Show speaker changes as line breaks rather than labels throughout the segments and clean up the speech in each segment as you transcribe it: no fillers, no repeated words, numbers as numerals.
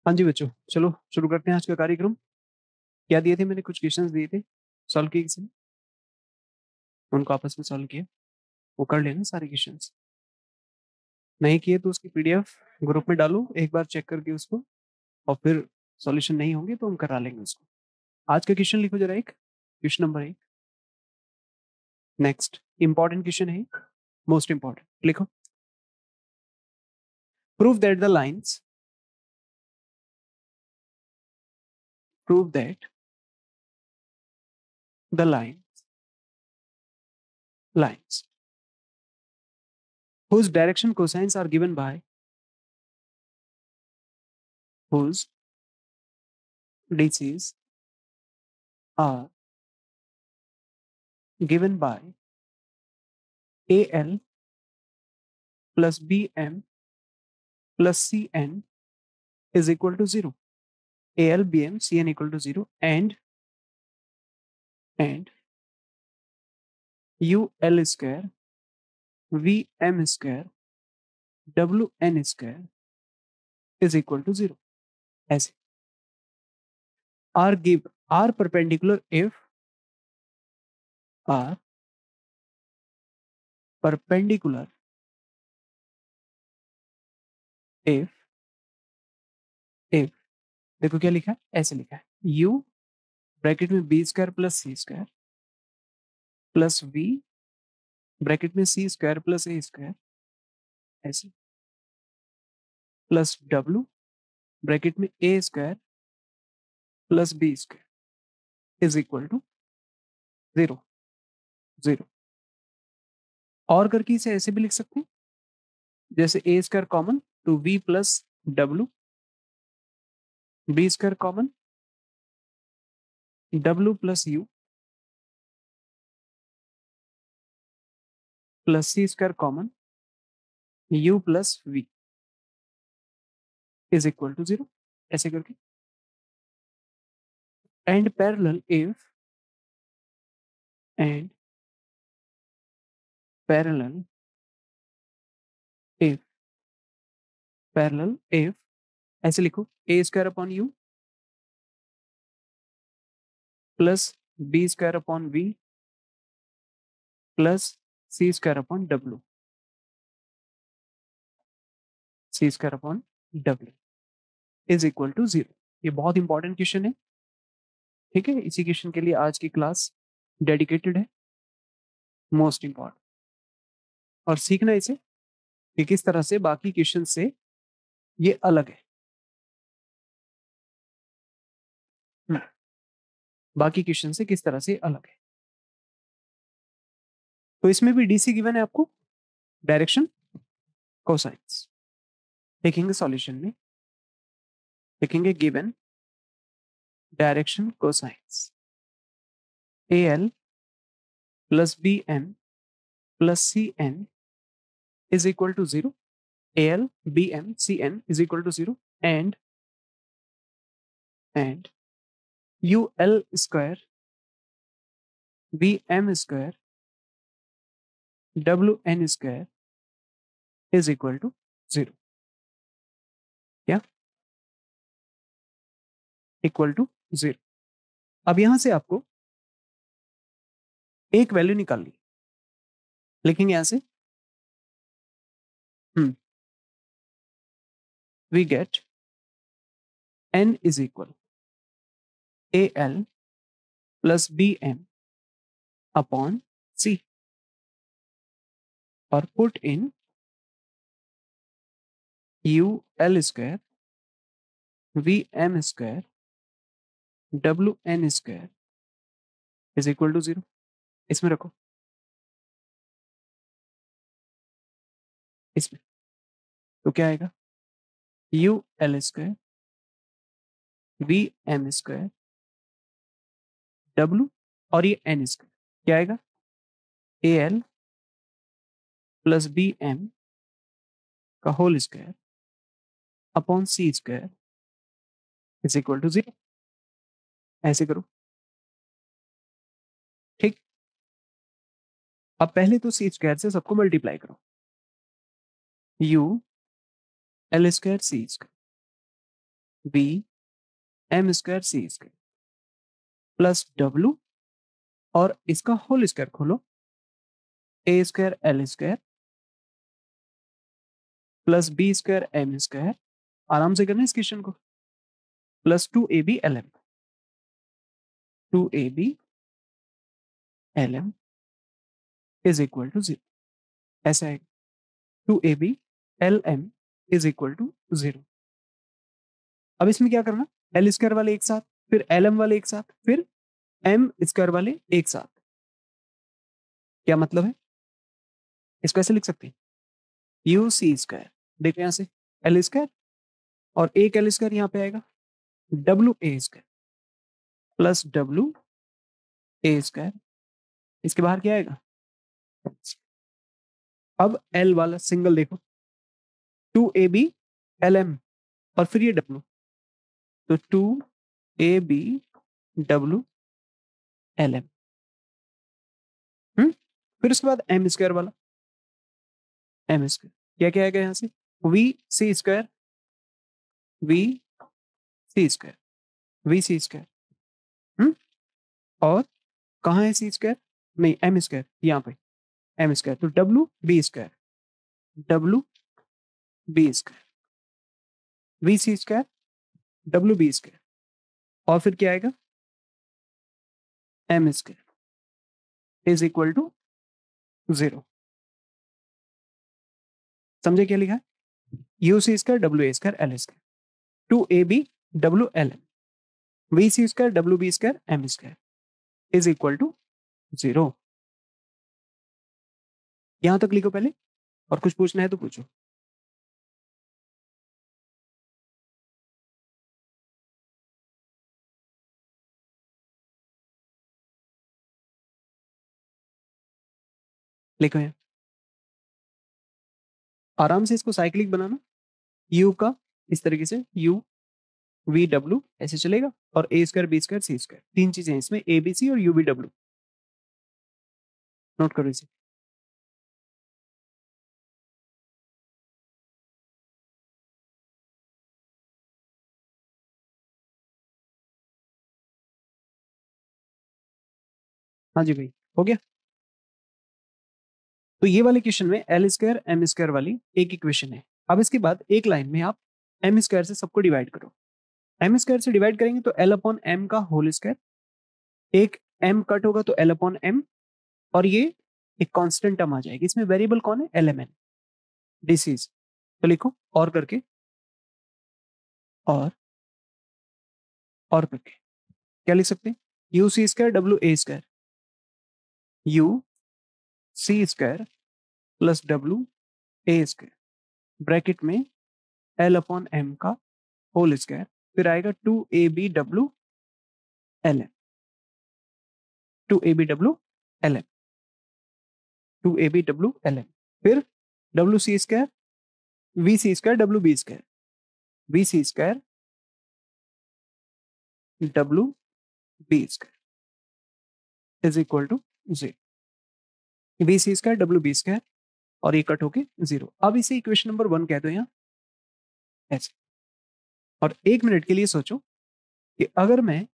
हाँ जी बच्चों, चलो शुरू करते हैं आज का कार्यक्रम। क्या दिए थे मैंने? कुछ क्वेश्चंस दिए थे, सॉल्व किए किसी ने? उनको आपस में सॉल्व किया, वो कर लेना सारे क्वेश्चंस। नहीं किए तो उसकी पीडीएफ ग्रुप में डालो, एक बार चेक करके उसको, और फिर सॉल्यूशन नहीं होंगे तो हम करा लेंगे उसको। आज का क्वेश्चन लिखो जरा, एक question number 1। Next important question है, मोस्ट इंपॉर्टेंट। लिखो, prove that the lines prove that the lines whose direction cosines are given by whose DCs are given by AL plus BM plus CN is equal to 0. AL, BM, CN equal to 0 and UL square, VM square, WN square is equal to 0. ऐसे are perpendicular if are perpendicular if देखो क्या लिखा है, ऐसे लिखा है, U bracket में B square plus C square plus V bracket में C square plus A square ऐसे प्लस W ब्रैकेट में A square plus B square is equal to 0 और करके इसे ऐसे भी लिख सकते हैं, जैसे A स्क्वायर कॉमन तो V plus W, B square common W plus U plus C square common U plus V is equal to 0, ऐसे करके। And parallel parallel if parallel if ऐसे लिखो, A square upon U plus B square upon V plus C square upon W, C square upon W is equal to 0। ये बहुत important question है, ठीक है। इसी क्वेश्चन के लिए आज की क्लास डेडिकेटेड है, मोस्ट इंपॉर्टेंट। और सीखना इसे कि किस तरह से बाकी क्वेश्चन से ये अलग है। बाकी क्वेश्चन से किस तरह से अलग है। तो इसमें भी डीसी गिवन है आपको, डायरेक्शन कोसाइंस। लिखेंगे सॉल्यूशन में, लिखेंगे given direction cosines AL plus BM plus CN is equal to 0. AL, BM, CN is equal to 0 and UL square, BM square, WN square is equal to 0. क्या? Equal to 0। अब यहां से आपको एक value निकालनी, लिखेंगे यहां से we get N is equal AL plus BM upon C और put in UL square, VM square, WN square is equal to 0। इसमें रखो, इसमें तो क्या आएगा, UL square, VM square, W और ये N square क्या आएगा, AL प्लस BM का whole square upon C square is equal to 0। ऐसे करो, ठीक। अब पहले तो C स्क्वायर से सबको मल्टीप्लाई करो, U L square C square B M square C square plus W, और इसका होल स्क्वायर खोलो, A square L square plus B square M square, आराम से करना इस क्वेश्चन को, plus 2ab lm, 2ab lm is equal to 0, ऐसा है, 2ab lm is equal to 0। अब इसमें क्या करना, एल स्क्वायर वाले एक साथ, फिर lm वाले एक साथ, फिर एम स्क्वायर वाले एक साथ। क्या मतलब है, इसको ऐसे लिख सकते हैं, यू सी स्क्वायर, देखो यहां से एल स्क्वायर, और एक एल स्क्वायर यहां पे आएगा, W A square plus W A square, इसके बाहर क्या आएगा, अब एल वाला सिंगल देखो, 2ab lm, और फिर ये डब्ल्यू, तो 2ab डब्ल्यू lm, फिर उसके बाद एम स्क्वायर वाला, एम स्क्वायर क्या क्या आएगा यहां से, V C square, V C square, V C square, और कहाँ है सी स्क्वायर, नहीं एम स्क्वायर यहाँ पे, एम स्क्वायर, तो W B square, W B square, V C square, W B square, और फिर क्या आएगा, M square is equal to 0। समझे क्या लिखा है, U C square W A square L square, 2ab W L M, V C square W B square M square is equal to 0। यहां तक लिखो पहले, और कुछ पूछना है तो पूछो। लिखो यहाँ, आराम से इसको साइक्लिक बनाना, यू का इस तरीके से यू वी डब्ल्यू ऐसे चलेगा, और A square B square C square, तीन चीजें हैं इसमें, ए बी सी और यू वी डब्ल्यू, नोट करो इसे। हाँ जी भाई, हो गया। तो ये वाले क्वेश्चन में एल स्क्वायर एम स्क्वायर वाली एक इक्वेशन है। अब इसके बाद एक लाइन में आप एम स्क्वायर से सबको डिवाइड करो, एम स्क्वायर से डिवाइड करेंगे तो एल अपॉन एम का होल स्क्वायर, एक एम कट होगा तो एल अपॉन एम, और ये एक कांस्टेंट टर्म आ जाएगी, इसमें वेरिएबल कौन है, एल एम एन, डिसीज, तो लिखो और करके, और और करके क्या लिख सकते हैं, U C square W A square, U C square plus W A square, bracket में एल अपॉन एम का होल स्क्वायर, फिर आएगा 2ab w ln, 2ab w ln, 2ab w ln, फिर W C square V C square W B square, V C square W B square is equal to 0, V C square W B square, और ये cut होके 0। अब इसे equation number 1 कह दो यहाँ ऐसे, और एक मिनट के लिए सोचो कि अगर मैं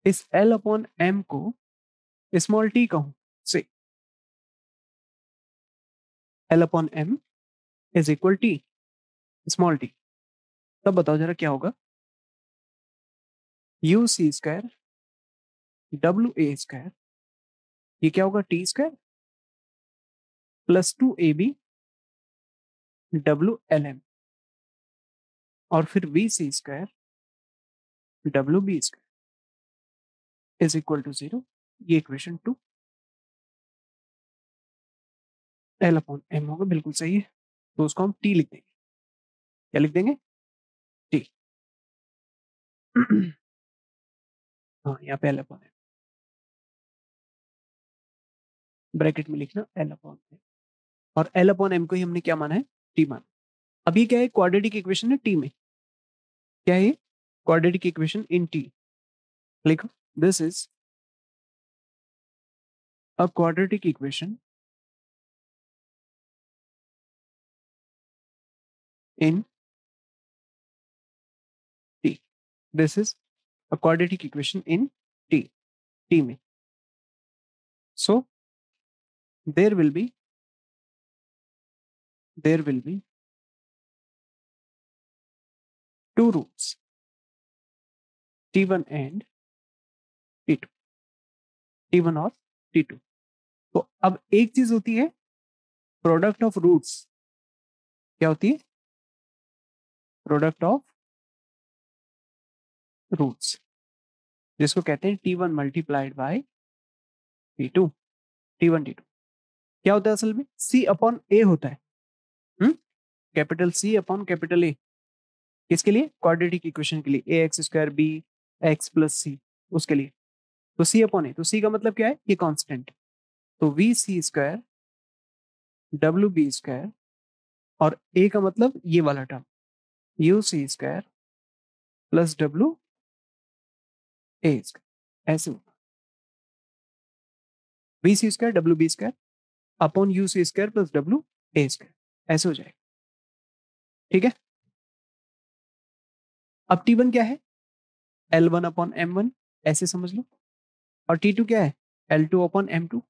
इस एल अपॉन एम को स्मॉल टी कहूं से, L upon M is equal T, small T, तब बताओ जरा क्या होगा, U C square W A square, ये क्या होगा, T square plus 2ab W L M, और फिर V C square W B square is equal to 0। ये इक्वेशन 2, एल अपॉन एम होगा, बिल्कुल सही है, तो उसको हम टी लिख देंगे, क्या लिख देंगे, टी। हाँ, यहाँ पे एल अपॉन एम, ब्रैकेट में लिखना एल अपॉन एम, और एल अपॉन एम को ही हमने क्या माना है, टी माना। अब ये क्या है, क्वाड्रेटिक इक्वेशन है टी में, क्या है, क्वाड्रेटिक इक्वेशन इन टी, लिखो, this is a quadratic equation in this is a quadratic equation in T में. So there will be two roots, T1 and T2, T1 और T2. तो अब एक चीज होती है प्रोडक्ट ऑफ रूट्स. क्या होती है? प्रोडक्ट ऑफ रूट्स, जिसको कहते हैं T1 multiplied by T2. T1 T2 क्या होता है असल में? C अपॉन A होता है. Capital C upon capital A. किसके लिए? क्वाड्रेटिक इक्वेशन के लिए. ax square b x plus c, उसके लिए. तो C अपॉन A, तो C का मतलब क्या है? ये कांस्टेंट. तो V C square W B square, और A का मतलब ये वाला term U C square plus W A square. ऐसे होगा V C square W B square upon U C square plus W A square. ऐसे हो जाएगा. ठीक है. अब T1 क्या है? L1 अपॉन M1, ऐसे समझ लो. और T2 क्या है? L2 upon M2.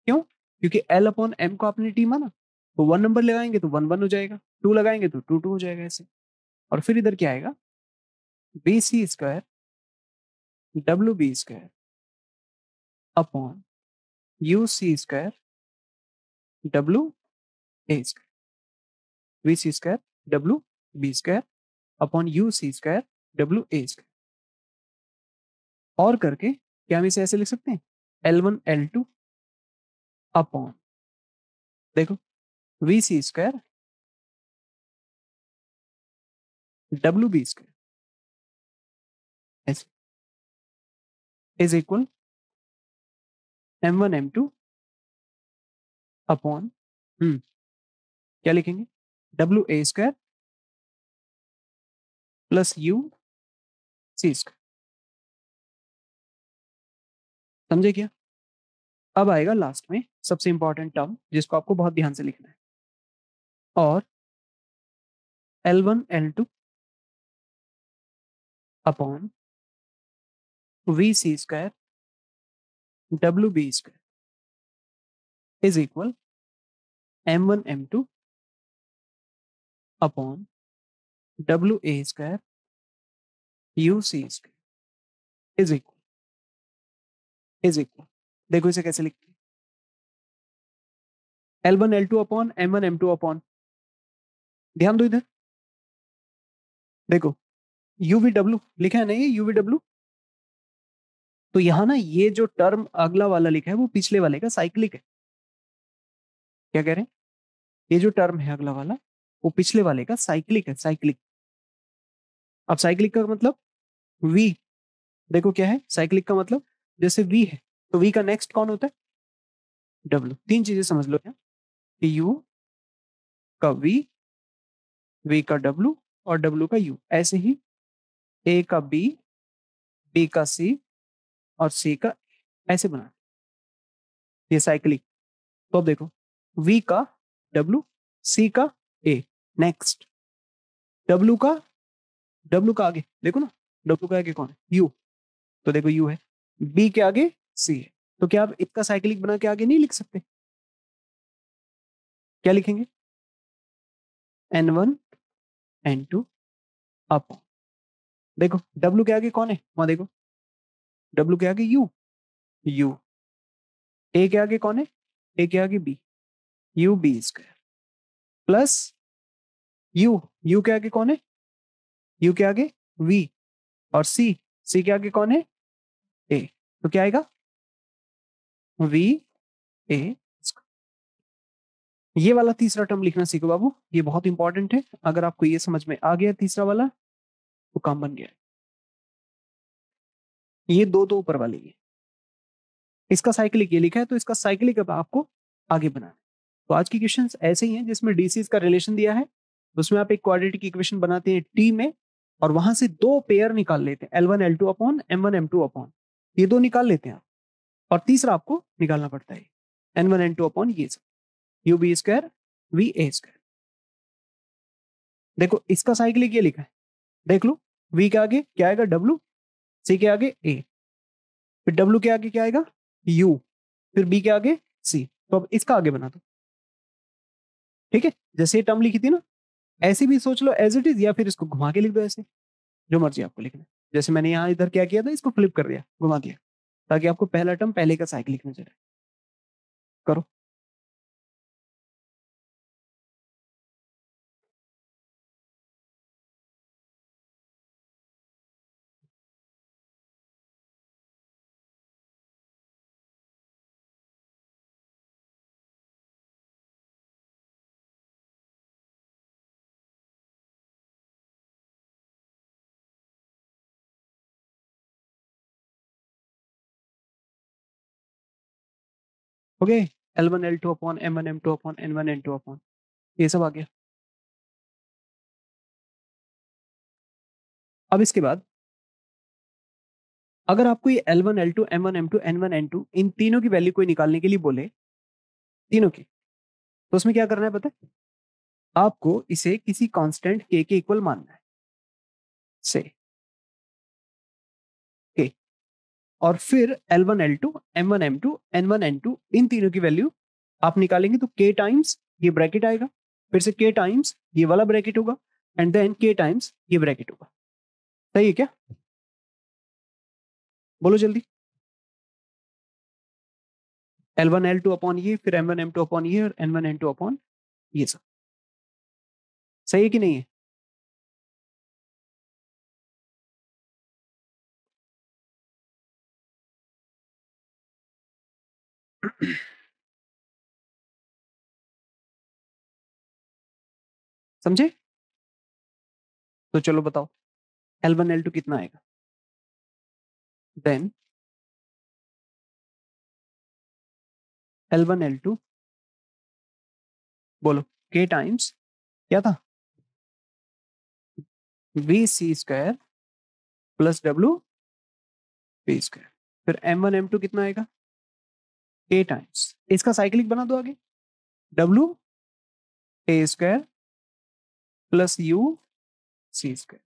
क्यों? क्योंकि L अपॉन M को आपने T माना, तो 1 नंबर लगाएंगे तो 1 1 हो जाएगा, 2 लगाएंगे तो 2 2 हो जाएगा. ऐसे. और फिर इधर क्या आएगा? B C square W B square upon U C square W A square. V C square W B square upon U C square W A square. और करके क्या हम इसे ऐसे लिख सकते हैं? L1 L2 अपॉन, देखो, V C square W B square ऐसे is equal M1 M2 upon क्या लिखेंगे? W A square plus U C square. समझे क्या? अब आएगा लास्ट में सबसे इंपॉर्टेंट टर्म, जिसको आपको बहुत ध्यान से लिखना है. और L1 L2 upon V C square W B square is equal M1 M2 upon W A square U C square is equal. देखो इसे कैसे लिखते हैं? L1 L2 upon M1 M2 upon, ध्यान दो इधर, देखो UVW लिखा है ना, ये UVW. तो यहां ना ये जो टर्म अगला वाला लिखा है वो पिछले वाले का साइक्लिक है. क्या कह रहे हैं? ये जो टर्म है अगला वाला वो पिछले वाले का साइक्लिक है. साइक्लिक. अब साइक्लिक का मतलब V, देखो क्या है साइक्लिक का मतलब? जैसे V है तो V का नेक्स्ट कौन होता है? W. तीन चीजें समझ लो क्या, कि U का V का W और W का U. ऐसे ही A का B का C और C का, ऐसे बना ये साइक्लिक. तो अब देखो V का W, C का A, नेक्स्ट W का आगे देखो ना, W का आगे कौन है? U. तो देखो U है, B के आगे C है. तो क्या आप इसका साइक्लिक बना के आगे नहीं लिख सकते? क्या लिखेंगे? N1 N2 अपॉन, देखो W के आगे कौन है वहां, देखो W के आगे U. A के आगे कौन है? A के आगे B, U B square plus U के आगे कौन है? U के आगे V, और C के आगे कौन है? A. तो क्या आएगा? V A. ये वाला तीसरा टर्म लिखना सीखो बाबू, ये बहुत इंपॉर्टेंट है. अगर आपको ये समझ में आ गया तीसरा वाला तो काम बन गया. ये दो ऊपर वाले, ये इसका साइक्लिक ये लिखा है, तो इसका साइक्लिक अब आपको आगे बनाना है. तो आज की क्वेश्चंस ऐसे ही हैं जिसमें डीसीज का रिलेशन दिया है, उसमें आप एक क्वाड्रेटिक इक्वेशन बनाते हैं टी में, और वहां से दो पेयर निकाल लेते हैं, L1 L2 upon M1 M2 upon, ये दो निकाल लेते हैं आप. और तीसरा आपको निकालना पड़ता है N1 N2 अपॉन ये सब, U B square V A square. देखो इसका साइक्लिक ये लिखा है, देख लो V के आगे क्या आएगा W, C के आगे A, फिर W के आगे क्या आएगा U, फिर B के आगे C। तो अब इसका आगे बना दो, ठीक है। जैसे ये टर्म लिखी थी ना, ऐसे भी सोच लो एज इट इज, या फिर इसको घुमा के लिख दो ऐसे, जो मर्जी आपको लिखना है। जैसे मैंने यहाँ इधर क्या किया था, इसको फ्लिप कर दिया, घुमा दिया, ताकि आपको पहला टर्म पहले का साइकिल लिखना चाहिए। करो। Okay, L1 L2 upon M1 M2 upon N1 N2 upon, ये सब आ गया। अब इसके बाद अगर आपको ये L1 L2 M1 M2 N1 N2 इन तीनों की वैल्यू कोई निकालने के लिए बोले, तीनों की, तो उसमें क्या करना है पता है, आपको इसे किसी कांस्टेंट k के इक्वल मानना है, से k, और फिर L1 L2 M1 M2 N1 N2 इन तीनों की वैल्यू आप निकालेंगे तो k टाइम्स ये ब्रैकेट आएगा, फिर से k टाइम्स ये वाला ब्रैकेट होगा, एंड देन k टाइम्स ये ब्रैकेट होगा। सही है क्या? बोलो जल्दी। L1 L2 अपॉन ये, फिर M1 M2 अपॉन ये, और N1 N2 अपॉन ये सब। सही है कि नहीं है? समझे? तो चलो बताओ L1 L2 कितना आएगा, देन L1 L2 बोलो k टाइम्स क्या था, VC square plus WP square, फिर M1 M2 कितना आएगा, k टाइम्स, इसका साइक्लिक बना दो आगे, WA square plus UC square,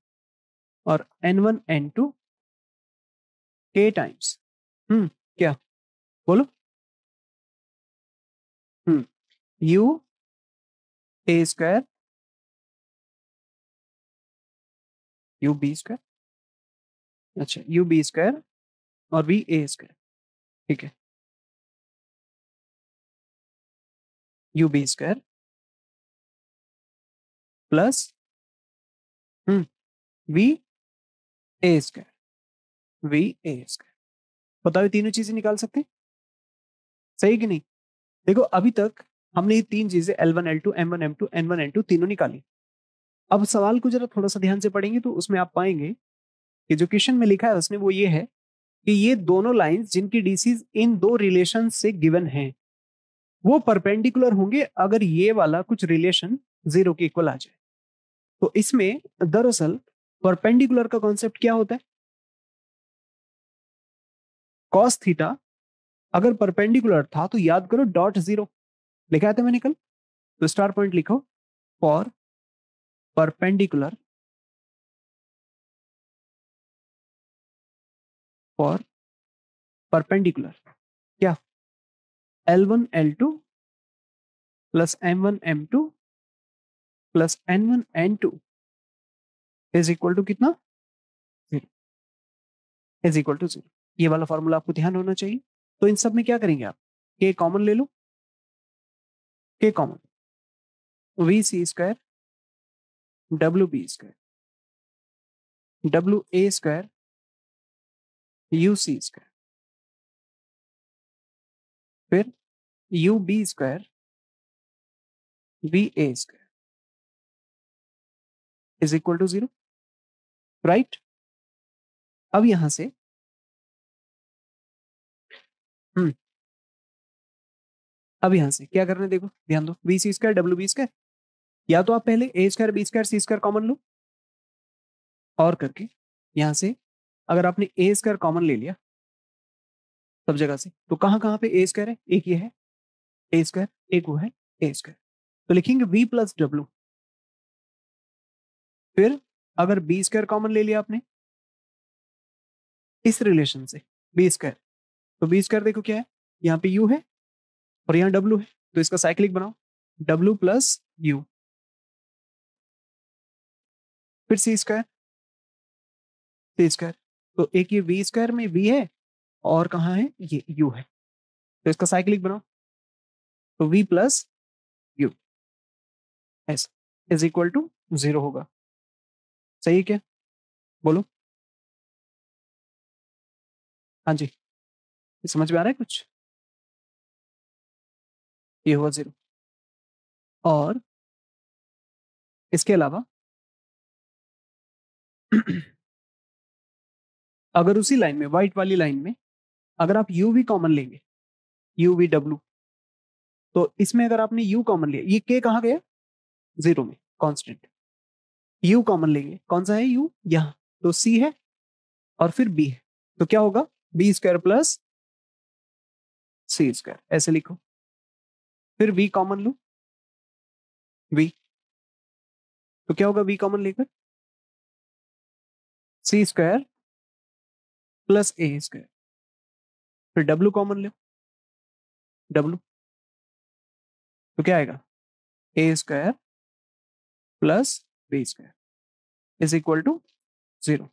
और N1 N2 k टाइम्स क्या, बोलो, UA स्क्वायर UB स्क्वायर, अच्छा UB स्क्वायर और VA स्क्वायर, ठीक है, UB square plus VA square VA square. बताओ ये तीनों चीजें निकाल सकते हैं, सही कि नहीं? देखो अभी तक हमने ये तीन चीजें L1 L2 M1 M2 N1 N2 तीनों निकाली। अब सवाल को जरा थोड़ा सा ध्यान से पढ़ेंगे तो उसमें आप पाएंगे कि जो क्वेश्चन में लिखा है उसने वो ये है कि ये दोनों लाइंस जिनकी डीसीज इन दो रिलेशन से गिवन हैं वो परपेंडिकुलर होंगे अगर ये वाला कुछ रिलेशन 0 के इक्वल आ जाए। तो इसमें दरअसल परपेंडिकुलर का कॉन्सेप्ट क्या होता है, कॉस थीटा अगर परपेंडिकुलर था तो याद करो डॉट जीरो लिखा था मैंने कल, तो स्टार पॉइंट लिखो फॉर परपेंडिकुलर, फॉर परपेंडिकुलर क्या, L1 L2 plus M1 M2 plus N1 N2 is equal to कितना, zero, is equal to zero. ये वाला फॉर्मूला आपको ध्यान होना चाहिए। तो इन सब में क्या करेंगे आप, के कॉमन ले लो, K common, VC square WB square WA square UC square, फिर UB square VA square is equal to zero, right. अब यहां से हम्म अब यहां से क्या करना है देखो ध्यान दो, VC स्क्वायर WB स्क्वायर, या तो आप पहले A square B square C square common लो, और करके यहां से अगर आपने A स्क्वायर कॉमन ले लिया सब जगह से, तो कहां कहां पे A स्क्वायर है, एक ये है A स्क्वायर, एक वो है A स्क्वायर, तो लिखेंगे V प्लस W, फिर अगर बी स्क्वायर कॉमन ले लिया आपने इस रिलेशन से बी स्क्वायर, तो बी स्क्वायर देखो क्या है, यहाँ पे यू है और यहाँ डब्ल्यू है, तो इसका साइक्लिक बनाओ डब्ल्यू प्लस यू, फिर सी स्क्वायर सी स्क्वायर, तो एक ये वी स्क्वायर में वी है और कहाँ है ये यू है, तो इसका साइक्लिक बनाओ, तो V plus U S is equal to 0 होगा। सही है क्या? बोलो। हाँ जी, ये समझ में आ रहा है कुछ? ये हुआ 0। और इसके अलावा अगर उसी लाइन में व्हाइट वाली लाइन में अगर आप यू वी कॉमन लेंगे, यू वी डब्ल्यू, तो इसमें अगर आपने यू कॉमन लिया, ये के कहाँ गया 0 में कांस्टेंट, यू कॉमन लेंगे, कौन सा है यू यहाँ, तो सी है और फिर बी है, तो क्या होगा बी स्क्वायर प्लस सी स्क्वायर, ऐसे लिखो। फिर वी कॉमन लो, वी, तो क्या होगा वी कॉमन लेकर C square plus A square, फिर डब्ल्यू कॉमन लो, डब्ल्यू, तो क्या आएगा A square plus B square is equal to 0,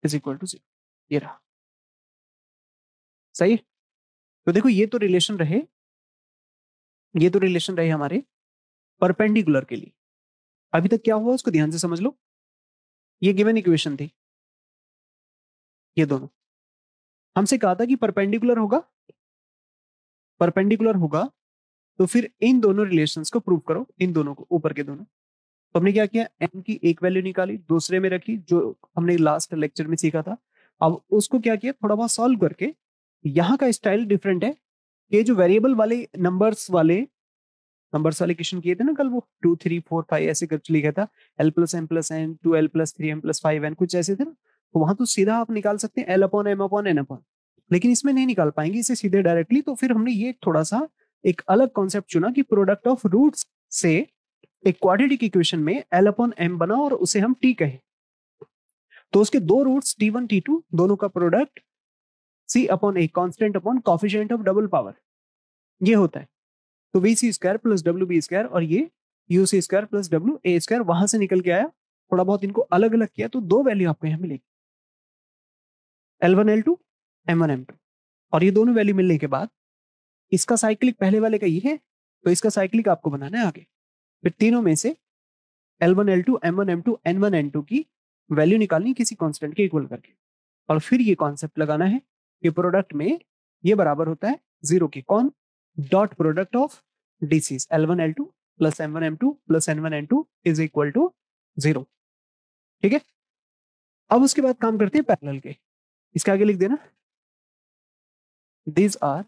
is equal to 0, ये रहा। सही है? तो देखो ये तो रिलेशन रहे हमारे परपेंडिकुलर के लिए। अभी तक क्या हुआ उसको ध्यान से समझ लो। ये गिवन इक्वेशन थी, ये दोनों हमसे कहा था कि परपेंडिकुलर होगा तो फिर इन दोनों रिलेशंस को प्रूव करो, इन दोनों को, ऊपर के दोनों। तो हमने क्या किया, एम की एक वैल्यू निकाली, दूसरे में रखी, जो हमने लास्ट लेक्चर में सीखा था। अब उसको क्या किया, थोड़ा बहुत सॉल्व करके, यहाँ का स्टाइल डिफरेंट है। ये जो वेरिएबल वाले नंबर्स वाले क्वेश्चन किए थे ना कल, वो 2 3 4 5 ऐसे कर लिखा था, L plus M plus N, 2 L plus 3 M plus 5 N, कुछ ऐसे थे ना। तो वहां तो सीधा आप निकाल सकते हैं L upon M upon N upon, लेकिन इसमें नहीं निकाल पाएंगे इसे सीधे डायरेक्टली। तो फिर हमने ये थोड़ा सा एक अलग कॉन्सेप्ट चुना कि प्रोडक्ट ऑफ रूट्स से एक क्वाड्रेटिक इक्वेशन में एल अपॉन एम बना और उसे हम टी कहें, तो उसके दो रूट्स टी1 टी2 दोनों का product C upon A constant upon coefficient of double power, ये होता है। तो V C square plus W B square और ये U C square plus W A square वहां से निकल के आया। थोड़ा बहुत इनको अलग अलग किया तो दो वैल्यू आपको यहाँ मिलेगी, L1 L2 M1 M2, और ये दोनों वैल्यू मिलने के बाद इसका साइक्लिक पहले वाले का ये है, तो इसका साइक्लिक आपको बनाना है आगे। फिर तीनों में से L1 L2 M1 M2 N1 N2 की वैल्यू निकालनी किसी कांस्टेंट के इक्वल करके, और फिर ये कॉन्सेप्ट लगाना है कि प्रोडक्ट में ये बराबर होता है 0 के, कौन, dot product of DCs L1 L2 plus M1 M2 plus N1 N2 is equal to 0। ठीक है, अब उसके बाद काम करते हैं पैरेलल के। इसके आगे लिख देना, these are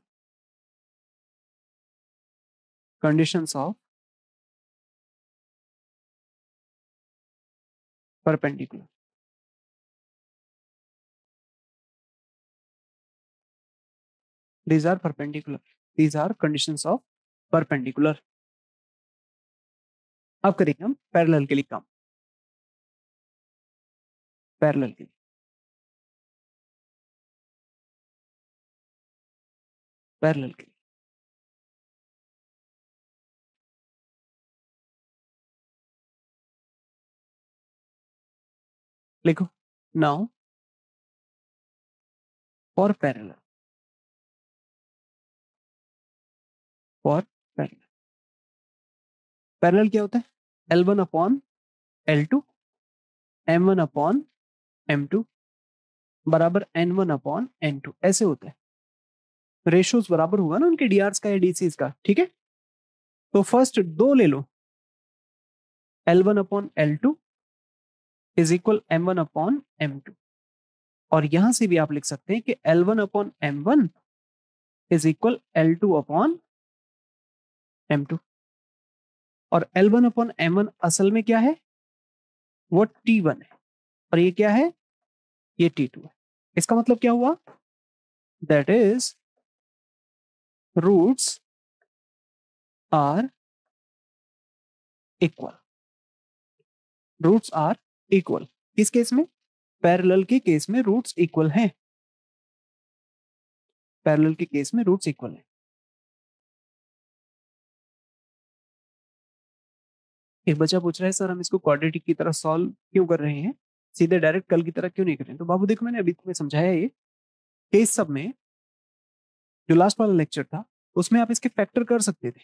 conditions of perpendicular। these are perpendicular, these are conditions of perpendicular। अब करेंगे हम पैरेलल के लिए काम, पैरेलल के लिए, पैरेलल के लिए लिखो, now for parallel, for parallel, parallel क्या होता है, L1 upon L2 M1 upon M2 बराबर N1 अपॉन N2, ऐसे होता है। रेशियोज बराबर होगा ना उनके डीआरस का या डीसीज का। ठीक है, तो फर्स्ट दो ले लो, L1 upon L2 is equal M1 upon M2, और यहां से भी आप लिख सकते हैं कि L1 upon M1 is equal L2 upon M2, और L1 अपॉन M1 असल में क्या है, वो T1 है, और ये क्या है, ये T2 है। इसका मतलब क्या हुआ, that is roots are equal. Roots are equal. किस केस में? पैरेलल के केस में रूट्स इक्वल हैं। पैरेलल के केस में रूट्स इक्वल हैं। एक बच्चा पूछ रहा है सर हम इसको क्वाड्रेटिक की तरह सॉल्व क्यों कर रहे हैं, सीधे डायरेक्ट कल की तरह क्यों नहीं कर रहे हैं? तो बाबू देखो मैंने अभी तुम्हें समझाया ये केस सब में, जो लास्ट वाला लेक्चर था उसमें आप इसके फैक्टर कर सकते थे।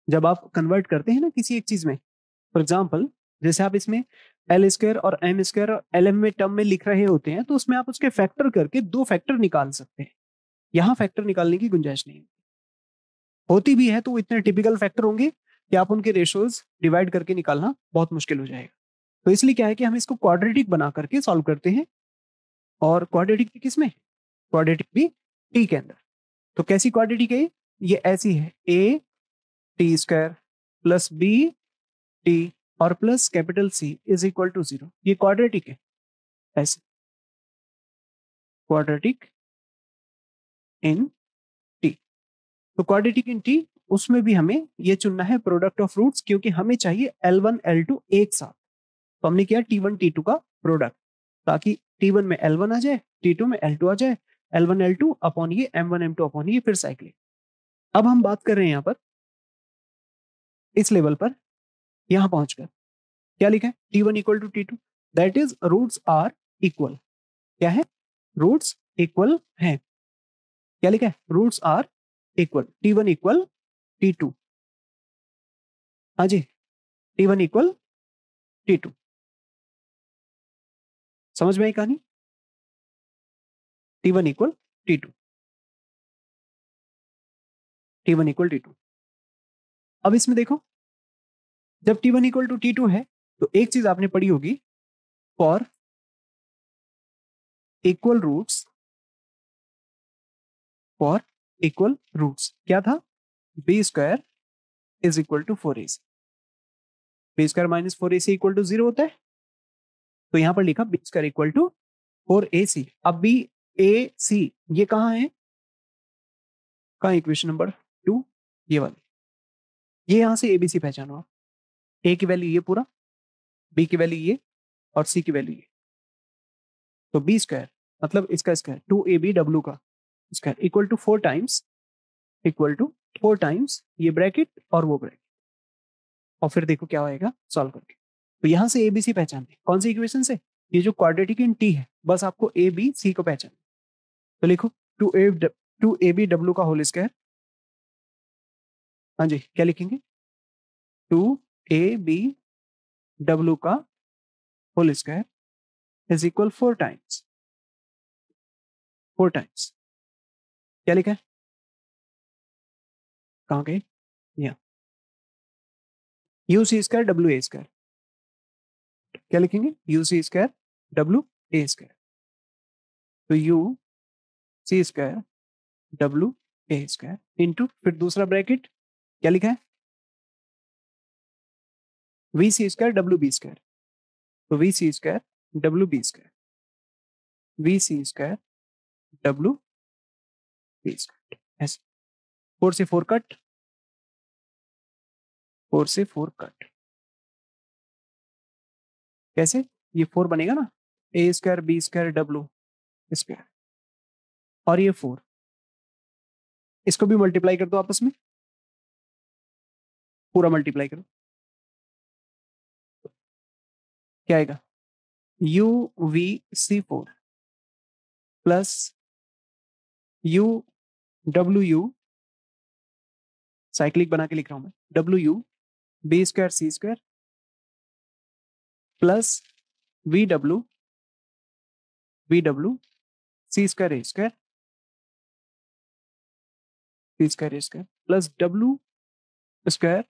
जब आप कन्वर्ट करते हैं ना किसी एक चीज में, फॉर एग्जाम्पल जैसे आप इसमें एल स्क्वायर और एम स्क्वायर और एल एम में टर्म में लिख रहे होते हैं, तो उसमें आप उसके फैक्टर करके दो फैक्टर निकाल सकते हैं। यहाँ फैक्टर निकालने की गुंजाइश नहीं होती भी है, तो वो इतने टिपिकल फैक्टर होंगे कि आप उनके रेशियोज डिवाइड करके निकालना बहुत मुश्किल हो जाएगा। तो इसलिए क्या है कि हम इसको क्वाड्रेटिक बना करके सॉल्व करते हैं। और क्वाड्रेटिक भी किसमें? क्वाड्रेटिक भी टी के अंदर। तो कैसी क्वाड्रेटिक है ये? ऐसी है, A T square plus B T और plus capital C is equal to 0। ये क्वाड्रेटिक है ऐसे, क्वाड्रेटिक इन टी। तो क्वाड्रेटिक इन टी, उसमें भी हमें ये चुनना है प्रोडक्ट ऑफ रूट्स, क्योंकि हमें चाहिए L1 L2 एक साथ। तो हमने किया T1 T2 का प्रोडक्ट, ताकि T1 में L1 आ जाए, T2 में L2 आ जाए, L1 L2 अपॉन ये M1 M2 अपॉन ये, फिर साइक्लिक। अब हम बात कर रहे हैं यहाँ पर इस लेवल पर, यहां पहुंचकर क्या लिखा है? T1 equal to T2, that is roots are equal. क्या है? रूट्स इक्वल है। क्या लिखा है? Roots are equal. T1 equal T2। हाँ जी, T1 इक्वल T2। समझ में आई कहानी? T1 equal T2, T1 equal T2। अब इसमें देखो, जब T1 इक्वल टू T2 है तो एक चीज आपने पढ़ी होगी, for equal roots, for equal roots क्या था? B square is equal to 4ac। B square minus 4ac equal to 0 होता है, तो यहां पर लिखा B square equal to 4ac। अब बी ए सी ये कहां है? कहां? इक्वेशन नंबर 2, ये वाली। ये यहां से एबीसी पहचानो आप। ए की वैल्यू ये पूरा, बी की वैल्यू ये, और सी की वैल्यू ये। तो बी स्क्वायर मतलब इसका स्क्वायर 2ab का square equal to 4 times, equal to 4 times ये ब्रैकेट और वो ब्रैकेट। और फिर देखो क्या होएगा सॉल्व करके। तो यहां से एबीसी पहचानते, कौन सी इक्वेशन से? ये जो क्वाड्रेटिक इन टी है, बस आपको ए बी सी को पहचान। तो लिखो 2ab का होल स्क्वायर। हाँ जी, क्या लिखेंगे? 2ab का whole square is equal 4 times, 4 times क्या लिखा है? कहाँ गए? यहाँ U C square W A square. क्या लिखेंगे? U C square W A square. तो U C square W A square into, फिर दूसरा ब्रैकेट क्या लिखा है? V C square W B square. तो V C square W B square, V C square W B square ऐसे। 4 से 4 cut, 4 से 4 कट। कैसे? ये 4 बनेगा ना, A square B square W square, और ये 4, इसको भी मल्टीप्लाई कर दो आपस में, पूरा मल्टीप्लाई करो। क्या आएगा? U V C 4 plus U W U, cyclic बना के लिख रहा हूं मैं, W U B square C square plus V W C square A square, C square A square plus W square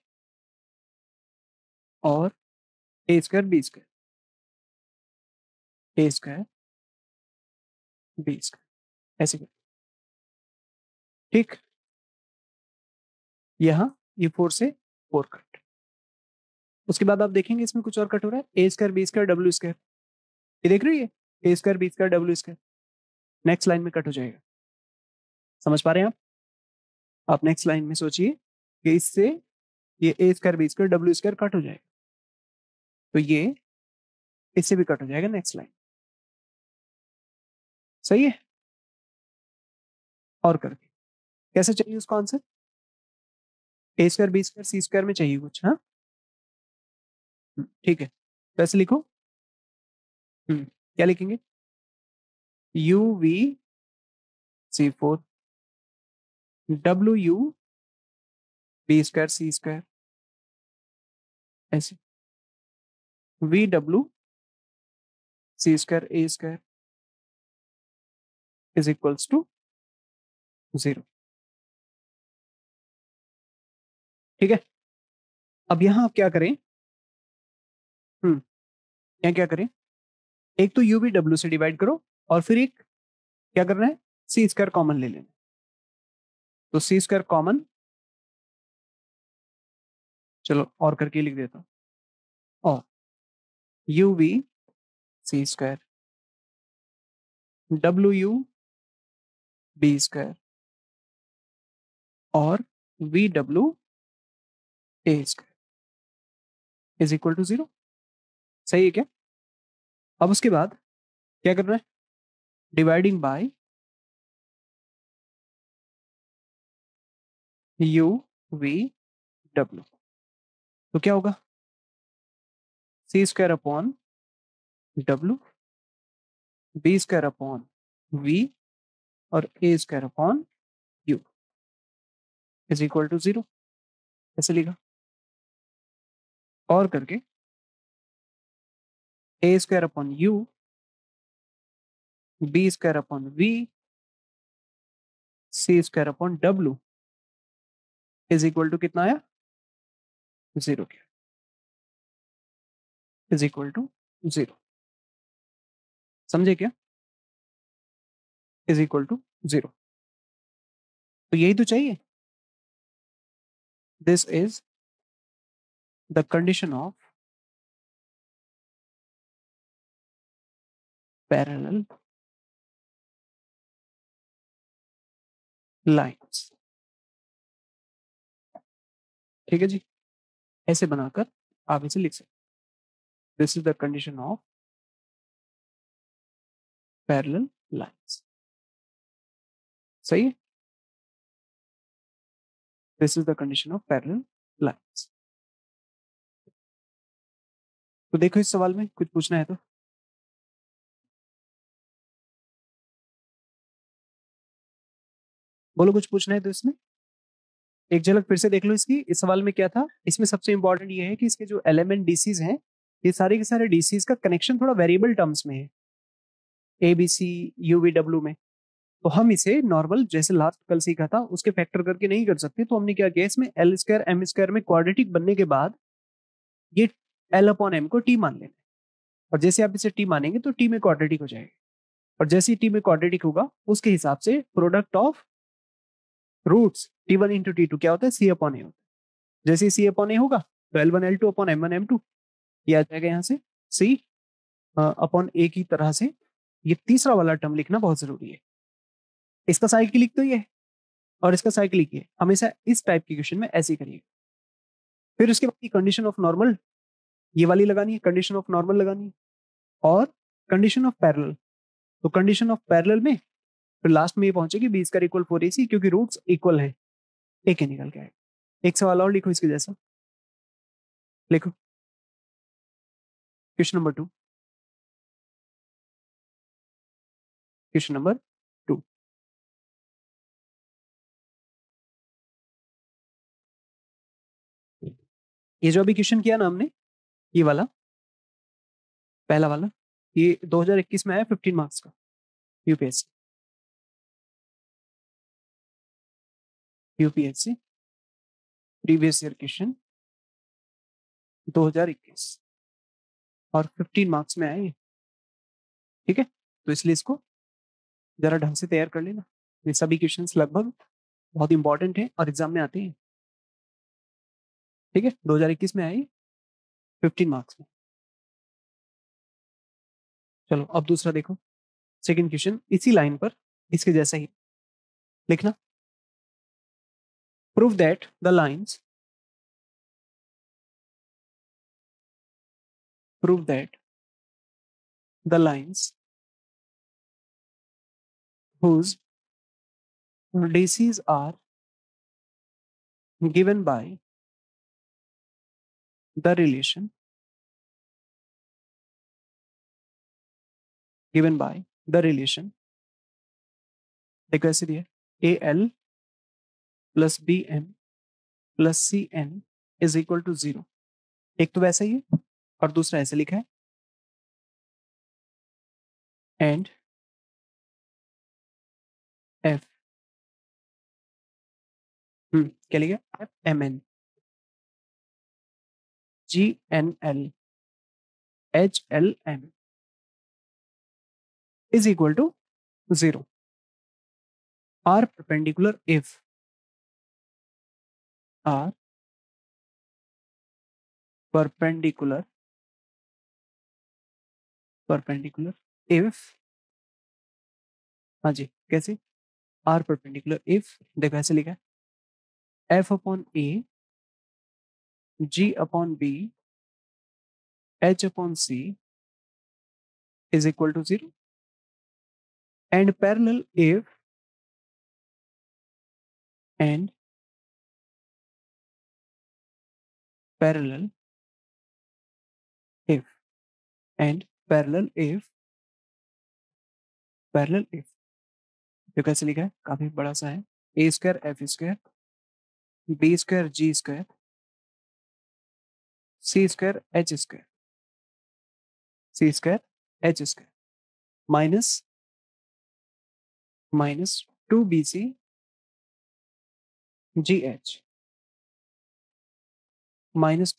और A square B square, A square B square ऐसे कर। ठीक, यहां ये 4 से 4 कट। उसके बाद आप देखेंगे इसमें कुछ और कट हो रहा है, A square B square W square. ये देख रही है, A square B square W square next line में कट हो जाएगा। समझ पा रहे हैं आप नेक्स्ट लाइन में सोचिए कि इससे ये A square B square W square cut हो जाएगा। तो ये इससे भी कट हो जाएगा नेक्स्ट लाइन। सही है। और करके कैसे चाहिए उसका आंसर? ए square B square C square में चाहिए कुछ, हाँ ठीक है, तो ऐसे लिखो। क्या लिखेंगे? U V C4 WU B square C square, ऐसे VW C square A square is equals to 0। ठीक है। अब यहां आप क्या करें? यहाँ क्या करें? एक तो यू भी डब्ल्यू से डिवाइड करो, और फिर एक क्या करना है, सी स्क्वायर कॉमन ले लेना। तो सी स्क्वायर कॉमन, चलो और करके लिख देता हूं, और U V C square WU B square और VW A square is equal to 0। सही है क्या? अब उसके बाद क्या करना है? Dividing by U V W, तो क्या होगा? C square upon W B square upon V और A square upon U is equal to 0। ऐसे लिखा। और करके A square upon U B square upon V C square upon W is equal to कितना आया? 0 के इज इक्वल टू 0। समझे क्या? Is equal to 0। तो यही तो चाहिए। This is the condition of parallel lines. ठीक है जी, ऐसे बनाकर आप इसे लिख सकते। This is the condition of parallel lines. सही है। This is the condition of parallel lines. तो देखो इस सवाल में कुछ पूछना है तो बोलो, कुछ पूछना है तो इसमें एक झलक फिर से देख लो इसकी। इस सवाल में क्या था? इसमें सबसे इंपॉर्टेंट ये है कि इसके जो एलिमेंट डीसीज हैं, ये सारे के सारे डीसीज का कनेक्शन थोड़ा वेरिएबल टर्म्स में है, ABC UVW में। तो हम इसे नॉर्मल जैसे लास्ट कल सीखा था उसके फैक्टर करके नहीं कर सकते। तो हमने क्या किया, इसमें L स्क्वायर M स्क्वायर में क्वाड्रेटिक बनने के बाद ये L अपॉन M को T मान लेना है। और जैसे आप इसे T मानेंगे तो T में क्वाड्रेटिक हो जाएगा, और जैसे ही T में क्वाड्रेटिक होगा उसके हिसाब से product of roots T1 into T2 क्या होता है? C अपॉन A होता है। जैसे C अपॉन A होगा तो L1 L2 upon M1 M2 ये आ जाएगा यहाँ से C अपॉन A की तरह से। ये तीसरा वाला टर्म लिखना बहुत जरूरी है। इसका साइक्लिक तो ये है और इसका साइक्लिक ये, हमेशा इस टाइप की क्वेश्चन में ऐसे ही करिए। फिर उसके बाद कंडीशन ऑफ नॉर्मल ये वाली लगानी है, कंडीशन ऑफ नॉर्मल लगानी है, और कंडीशन ऑफ पैरेलल। तो कंडीशन ऑफ पैरेलल में फिर लास्ट में ये पहुंचेगी बी स्क्वायर इक्वल 4AC, क्योंकि रूट्स इक्वल है। एक ही निकल के आएगा। एक सवाल और लिखो इसके जैसा, लिखो क्वेश्चन नंबर 2। क्वेश्चन नंबर 2, ये जो अभी क्वेश्चन किया ना हमने, ये वाला पहला वाला, ये 2021 में आया 15 मार्क्स का, यूपीएससी प्रीवियस ईयर क्वेश्चन 2021 और 15 मार्क्स में आए ये। ठीक है, तो इसलिए इसको जरा ढंग से तैयार कर लेना। ये सभी क्वेश्चंस लगभग बहुत इंपॉर्टेंट है और एग्जाम में आते हैं। ठीक है, 2021 में आए 15 मार्क्स में। चलो अब दूसरा देखो, सेकंड क्वेश्चन इसी लाइन पर, इसके जैसा ही लिखना। Prove that the lines prove that the lines whose DCs are given by the relation देखो ऐसे दिया AL plus BM plus CN is equal to 0। एक तो वैसा ही है और दूसरा ऐसे लिखा है एंड F क्या लिखा FMN GNL HLM is equal to 0 are perpendicular if are perpendicular if हाँ जी कैसे आर परपेंडिकुलर इफ देखो ऐसे लिखा है F upon A G upon B H upon C is equal to 0 and parallel if and parallel if and parallel if जो कैसे लिखा है काफी बड़ा सा है A square F square B square G square C square H square minus 2BC GH minus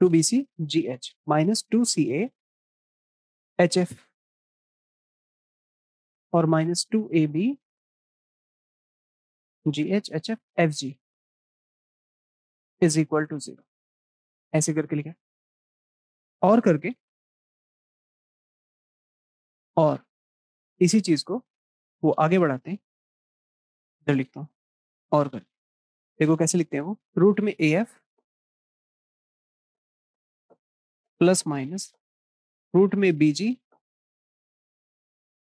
2BC GH minus 2CA HF और minus 2AB GH HF FG is equal to 0 ऐसे करके लिखा और करके और इसी चीज को वो आगे बढ़ाते हैं इधर लिखता हूँ और करके देखो कैसे लिखते हैं वो रूट में AF प्लस माइनस रूट में BG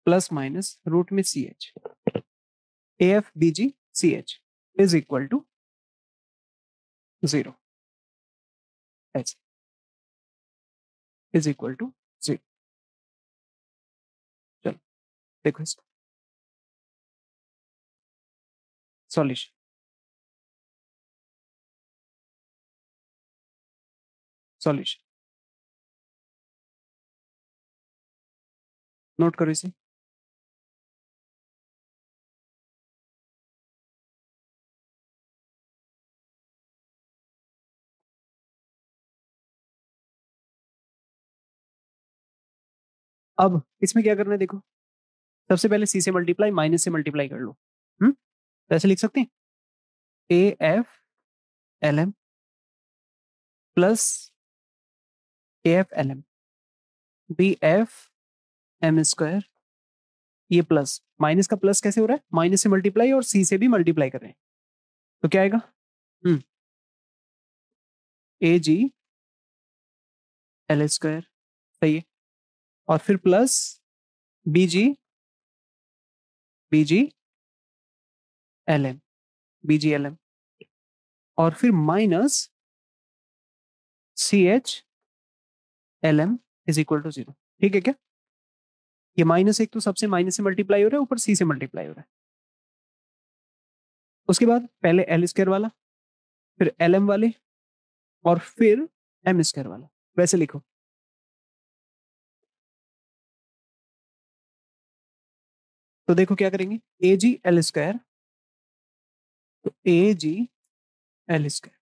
प्लस माइनस रूट में CH AF BG CH is equal to 0 ऐसे इज इक्वल टू 0। चलो देखो इसको सॉल्यूशन नोट करो इसे अब इसमें क्या करना है देखो सबसे पहले C से मल्टीप्लाई माइनस से मल्टीप्लाई कर लो तो ऐसे लिख सकते हैं AF LM plus AF LM BF M square ये प्लस माइनस का प्लस कैसे हो रहा है माइनस से मल्टीप्लाई और C से भी मल्टीप्लाई कर रहे हैं तो क्या आएगा AG L स्क्वायर सही है और फिर प्लस BG LM और फिर minus CH LM is equal to 0 ठीक है क्या ये माइनस एक तो सबसे माइनस से मल्टीप्लाई हो रहा है ऊपर C से मल्टीप्लाई हो रहा है उसके बाद पहले L स्क्वायर वाला फिर LM वाले और फिर M स्क्वायर वाला वैसे लिखो तो देखो क्या करेंगे AG L स्क्वायर तो AG L स्क्वायर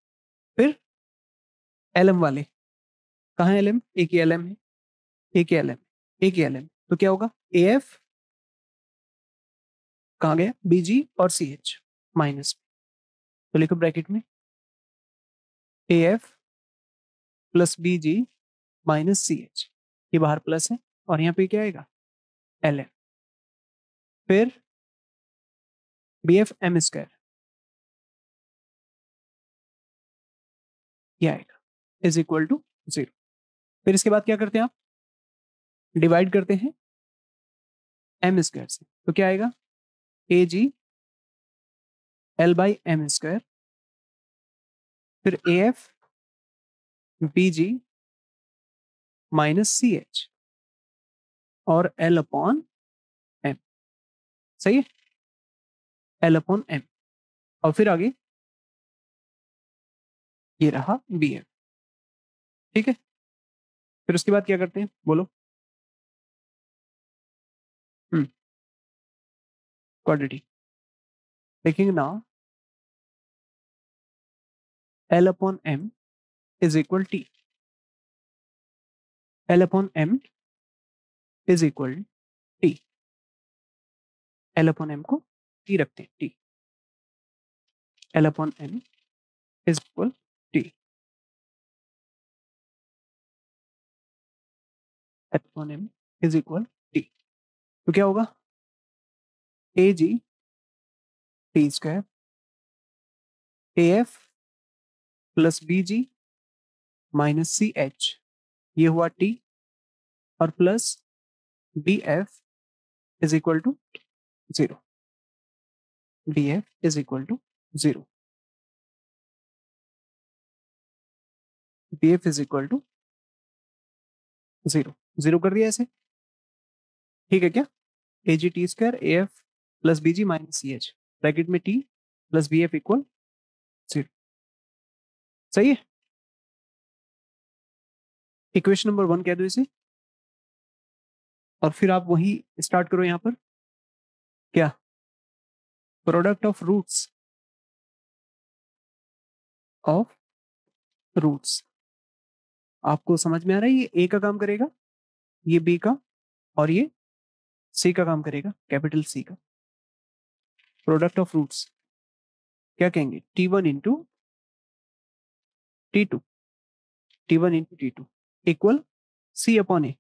फिर LM वाले कहाँ है LM एक ही LM है एक ही LM तो क्या होगा AF कहाँ गया BG और CH माइनस तो लिखो ब्रैकेट में AF plus BG minus CH ये बाहर प्लस है और यहाँ पे क्या आएगा LM फिर BF M स्क्वायर ये आएगा इज इक्वल टू 0। फिर इसके बाद क्या करते हैं आप, डिवाइड करते हैं एम स्क्वायर से, तो क्या आएगा A G L by M square, फिर A F B G minus C H और एल अपॉन एम। सही है, एल अपॉन एम। और फिर आगे ये रहा बी एफ। ठीक है, फिर उसके बाद क्या करते हैं बोलो। क्वाड्रेटिक लिखेंगे ना, L upon M is equal T, L upon M is equal T, L upon M को टी रखते हैं, T, L upon M is equal T, L upon M is equal T. तो क्या होगा, A G T square A F plus B G minus C H, ये हुआ T, और plus B F is equal to 0, B F is equal to 0, B F is equal to 0, 0 कर दिया ऐसे। ठीक है क्या, A G T square A F plus B G minus C H, bracket में T plus B F equal 0। सही है, equation number 1 कह दो इसे, और फिर आप वही स्टार्ट करो यहां पर, क्या, product of roots of roots. आपको समझ में आ रहा है, ये ए का काम करेगा, ये बी का, और ये सी का काम करेगा, कैपिटल सी का। प्रोडक्ट ऑफ रूट्स क्या कहेंगे, T one into T two, T one into T two equal C upon A,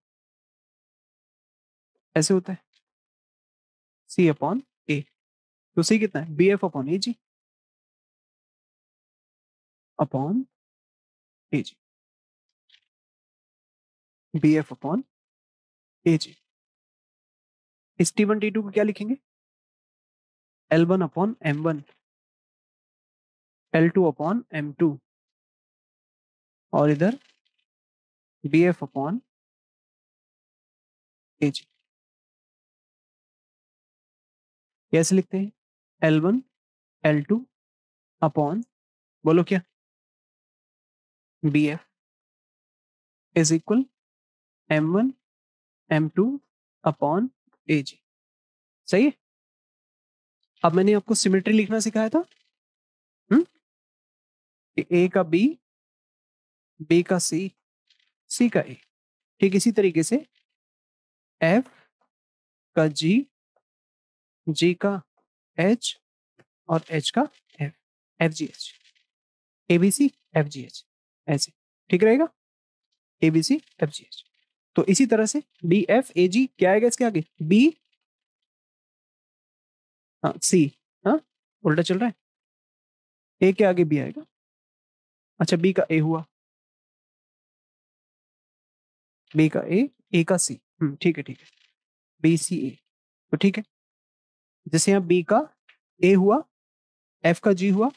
ऐसे होता है, सी अपॉन ए। तो सी कितना है, B F upon A G, upon A G, B F upon A G. इस T one T two को क्या लिखेंगे, L one upon M one, L two upon M two, और इधर B F upon A G. कैसे लिखते हैं, L one L two upon, बोलो क्या, B F is equal M one M two upon A G. सही है, अब मैंने आपको सिमेट्री लिखना सिखाया था, ए का बी का सी का ए। ठीक इसी तरीके से एफ का जी का एच, और एच का F, F G H, A B C F G H, ऐसे ठीक रहेगा, A B C F G H. तो इसी तरह से बी एफ ए जी क्या आएगा इसके आगे, बी, हाँ सी, हाँ उल्टा चल रहा है, ए के आगे बी आएगा, अच्छा बी का ए हुआ, बी का ए का सी, ठीक है ठीक है, बी सी ए। तो ठीक है, जैसे यहाँ बी का ए हुआ, एफ का जी हुआ,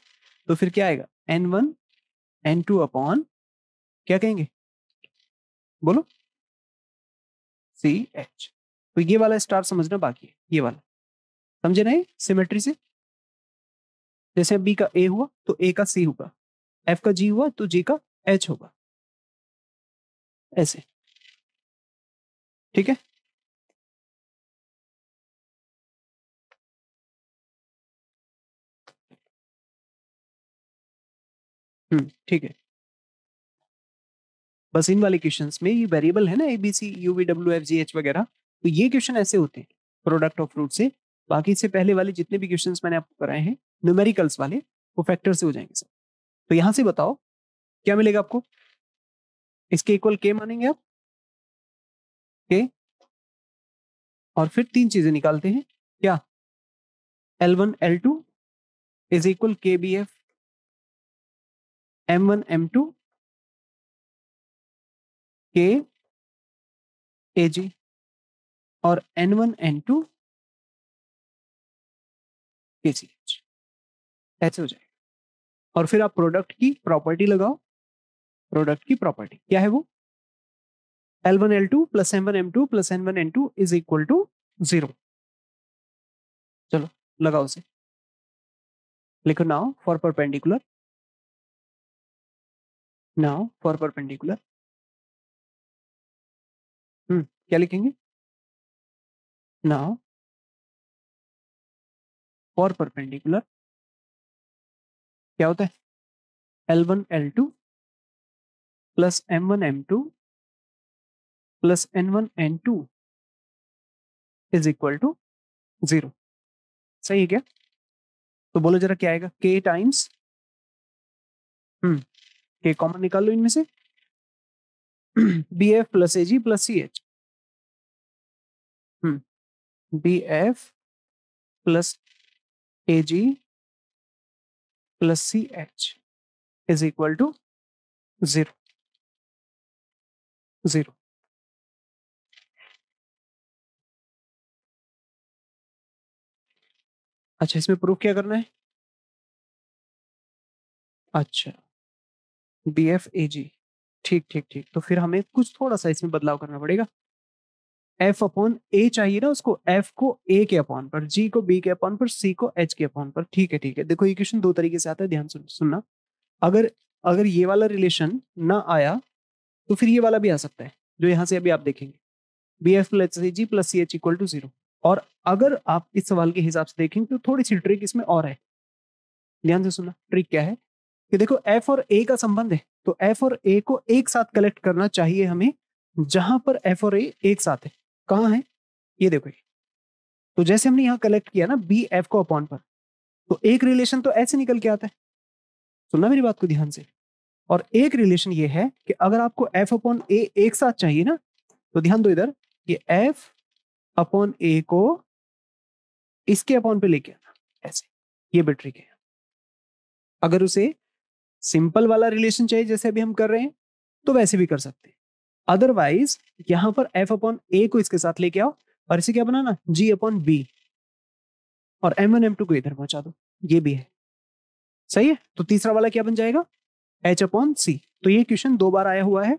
तो फिर क्या आएगा, N one N two upon, क्या कहेंगे बोलो, सी एच। तो ये वाला स्टार समझना बाकी है, ये वाला समझे नहीं, सिमेट्री से। जैसे बी का ए हुआ तो ए का सी होगा, एफ का जी हुआ तो जी का एच होगा, ऐसे। ठीक है, ठीक है। बस इन वाले क्वेश्चंस में ये वेरिएबल है ना, A B C U V W F G H वगैरह, तो ये क्वेश्चन ऐसे होते हैं प्रोडक्ट ऑफ रूट से। बाकी से पहले वाले जितने भी क्वेश्चंस मैंने आपको कराए हैं न्यूमेरिकल्स वाले, वो फैक्टर से हो जाएंगे सर। तो यहां से बताओ क्या मिलेगा आपको, इसके इक्वल के मानेंगे आप, के, और फिर तीन चीजें निकालते हैं, क्या, L one L two is equal K B F, M one M two K A जी और N1 N2 के सी एच, ऐसे हो जाएगा। और फिर आप प्रोडक्ट की प्रॉपर्टी लगाओ। प्रोडक्ट की प्रॉपर्टी क्या है वो, L1 L2 plus M1 M2 plus N1 N2 is equal to 0। चलो लगाओ उसे, लिखो now for perpendicular, now for perpendicular. क्या लिखेंगे, नाउ फॉर परपेंडिकुलर क्या होता है, L1 L2 plus M1 M2 plus N1 N2 is equal to 0। सही है क्या? तो बोलो जरा क्या आएगा, K टाइम्स K कॉमन निकाल लो इनमें से, B F plus A G plus C H, B F plus A G plus C H is equal to 0। 0। अच्छा इसमें प्रूफ क्या करना है, अच्छा बी एफ ए जी, ठीक ठीक ठीक। तो फिर हमें कुछ थोड़ा सा इसमें बदलाव करना पड़ेगा। एफ अपॉन ए चाहिए ना उसको, एफ को ए के अपॉन पर, जी को बी के अपॉन पर, सी को एच के अपॉन पर। ठीक है ठीक है। देखो इक्वेशन दो तरीके से आता है, ध्यान सुनना। अगर अगर ये वाला रिलेशन ना आया तो फिर ये वाला भी आ सकता है, जो यहां से अभी आप देखेंगे, B F plus C G plus C H equal to 0। और अगर आप इस सवाल के हिसाब से देखेंगे तो थोड़ी सी ट्रिक इसमें और है, ध्यान से सुनना। ट्रिक क्या है कि देखो एफ और ए का संबंध है, तो एफ और ए को एक साथ कलेक्ट करना चाहिए हमें, जहां पर एफ और ए एक साथ है। कहां है ये देखो ये। तो जैसे हमने यहां कलेक्ट किया ना बी एफ को अपॉन पर, तो एक रिलेशन तो ऐसे निकल के आता है, सुनना मेरी बात को ध्यान से। और एक रिलेशन ये है कि अगर आपको एफ अपॉन ए एक साथ चाहिए ना, तो ध्यान दो इधर, कि एफ अपॉन ए को इसके अपॉन पे लेके आना, ऐसे। ये भी ट्रिक है। अगर उसे सिंपल वाला रिलेशन चाहिए जैसे अभी हम कर रहे हैं, तो वैसे भी कर सकते हैं। अदरवाइज यहां पर एफ अपॉन ए को इसके साथ लेके आओ और इसे क्या बनाना, जी अपॉन बी, और M1 M2 को इधर पहुंचा दो, ये भी है। सही है। तो तीसरा वाला क्या बन जाएगा, एच अपॉन सी। तो ये क्वेश्चन दो बार आया हुआ है,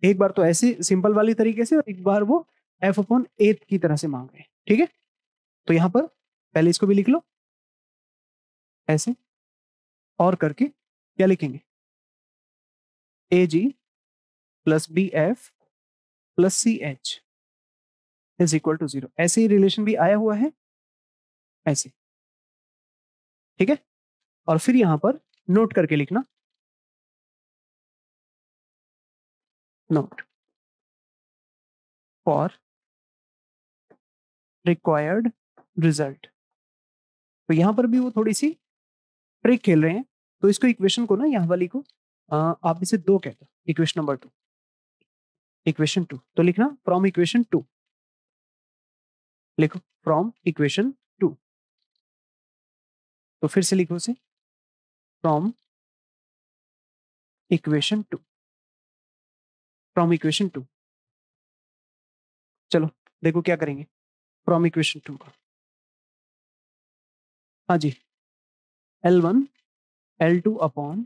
एक बार तो ऐसे सिंपल वाली तरीके से, और एक बार वो एफ अपॉन ए की तरह से मांग रहे हैं। ठीक है। तो यहां पर पहले इसको भी लिख लो ऐसे, और करके क्या लिखेंगे, A G plus B F plus C H is equal to 0। ऐसे ही रिलेशन भी आया हुआ है ऐसे। ठीक है। और फिर यहां पर नोट करके लिखना, नोट फॉर रिक्वायर्ड रिजल्ट। तो यहां पर भी वो थोड़ी सी ट्रिक खेल रहे हैं। तो इसको इक्वेशन को ना, यहां वाली को आप इसे दो कहते हो, इक्वेशन नंबर 2, इक्वेशन 2। तो लिखना फ्रॉम इक्वेशन 2, लिखो फ्रॉम इक्वेशन 2। तो फिर से लिखो उसे, फ्रॉम इक्वेशन 2, फ्रॉम इक्वेशन 2। चलो देखो क्या करेंगे फ्रॉम इक्वेशन 2 का। हाँ जी, L1 L2 upon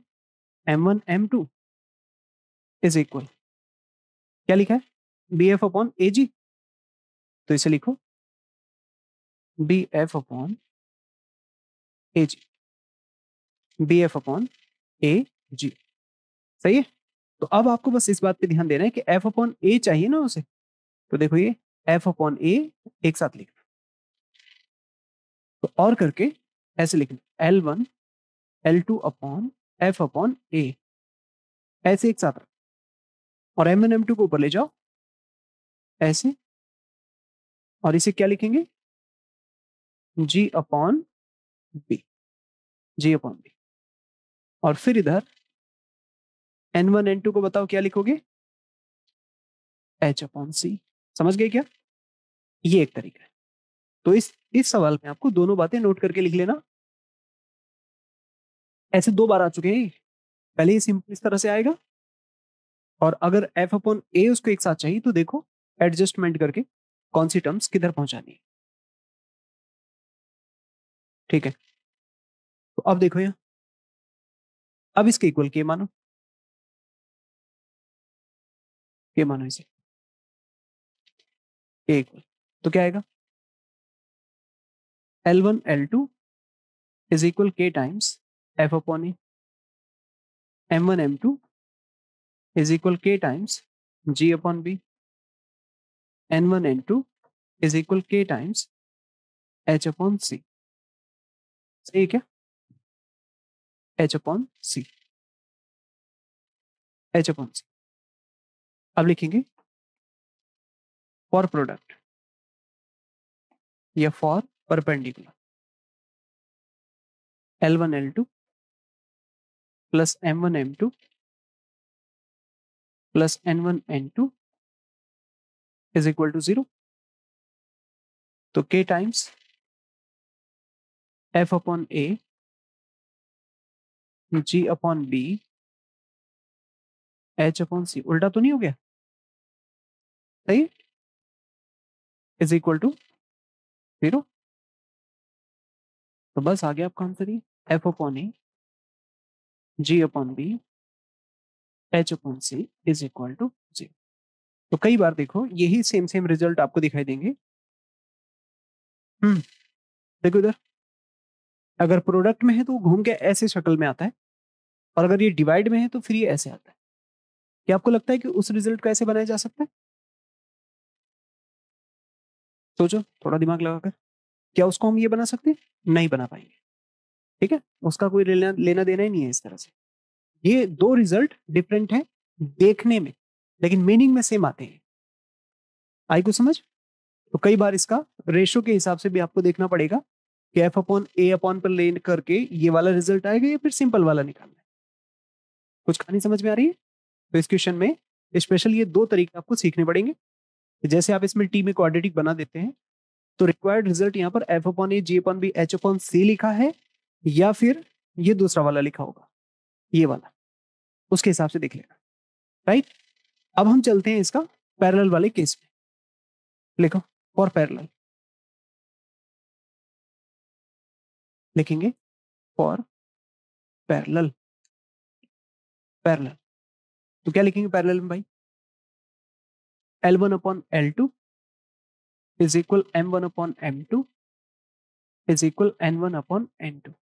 M1 M2 is equal, क्या लिखा है, बी एफ अपॉन ए जी। तो इसे लिखो B F upon A G, B F upon A G. सही है। तो अब आपको बस इस बात पे ध्यान देना है कि एफ अपॉन ए चाहिए ना उसे, तो देखो ये एफ अपॉन ए एक साथ लिखना, तो और करके ऐसे लिखना L1 L2 upon F upon A, ऐसे एक साथ रख, और M1 M2 को ऊपर ले जाओ ऐसे, और इसे क्या लिखेंगे, जी अपॉन बी, जी अपॉन बी। और फिर इधर N1 N2 को बताओ क्या लिखोगे, एच अपॉन सी। समझ गए क्या? ये एक तरीका है। तो इस सवाल में आपको दोनों बातें नोट करके लिख लेना। ऐसे दो बार आ चुके हैं, पहले ये सिंपल इस तरह से आएगा, और अगर एफ अपॉन ए उसको एक साथ चाहिए तो देखो एडजस्टमेंट करके कौन सी टर्म्स किधर पहुंचानी है। ठीक है, तो अब देखो यहाँ, अब इसके इक्वल के मानो, के मानो इसे के इक्वल, तो क्या आएगा L1 L2 is equal K times F upon A, M1 M2 is equal K times G upon B, N1 N2 is equal K times H upon C. सही है क्या? H upon C, H upon C. अब लिखेंगे for product या for perpendicular L1 L2 plus M1 M2 plus N1 N2 is equal to 0। तो K times F upon A G upon B H upon C, उल्टा तो नहीं हो गया? सही, इज इक्वल टू 0। तो बस आ गया आपका आंसर ही, F upon A G upon B H upon C is equal to 0। तो कई बार देखो यही सेम सेम रिजल्ट आपको दिखाई देंगे। देखो इधर, अगर प्रोडक्ट में है तो वो घूम के ऐसे शक्ल में आता है, और अगर ये डिवाइड में है तो फिर ये ऐसे आता है। क्या आपको लगता है कि उस रिजल्ट को ऐसे बनाया जा सकता है? सोचो थोड़ा दिमाग लगाकर, क्या उसको हम ये बना सकते हैं? नहीं बना पाएंगे। ठीक है, उसका कोई लेना लेना देना ही नहीं है इस तरह से। ये दो रिजल्ट डिफरेंट है देखने में, लेकिन मीनिंग में सेम आते हैं। आई को समझ? तो कई बार इसका रेशो के हिसाब से भी आपको देखना पड़ेगा कि एफ अपॉन ए अपॉन पर ले करके ये वाला रिजल्ट आएगा या फिर सिंपल वाला निकालना है। कुछ कहानी समझ में आ रही है? तो इस क्वेश्चन में स्पेशल ये दो तरीके आपको सीखने पड़ेंगे। जैसे आप इसमें टी में क्वाड्रेटिक बना देते हैं, तो रिक्वायर्ड रिजल्ट यहाँ पर F upon A G upon B H upon सी लिखा है, या फिर ये दूसरा वाला लिखा होगा, ये वाला, उसके हिसाब से देख लेना। राइट, अब हम चलते हैं इसका पैरेलल वाले केस में। लिखो फॉर पैरेलल, लिखेंगे फॉर पैरेलल, पैरेलल। तो क्या लिखेंगे पैरेलल में भाई? L1 upon L2 is equal M1 upon M2 is equal N1 upon N2।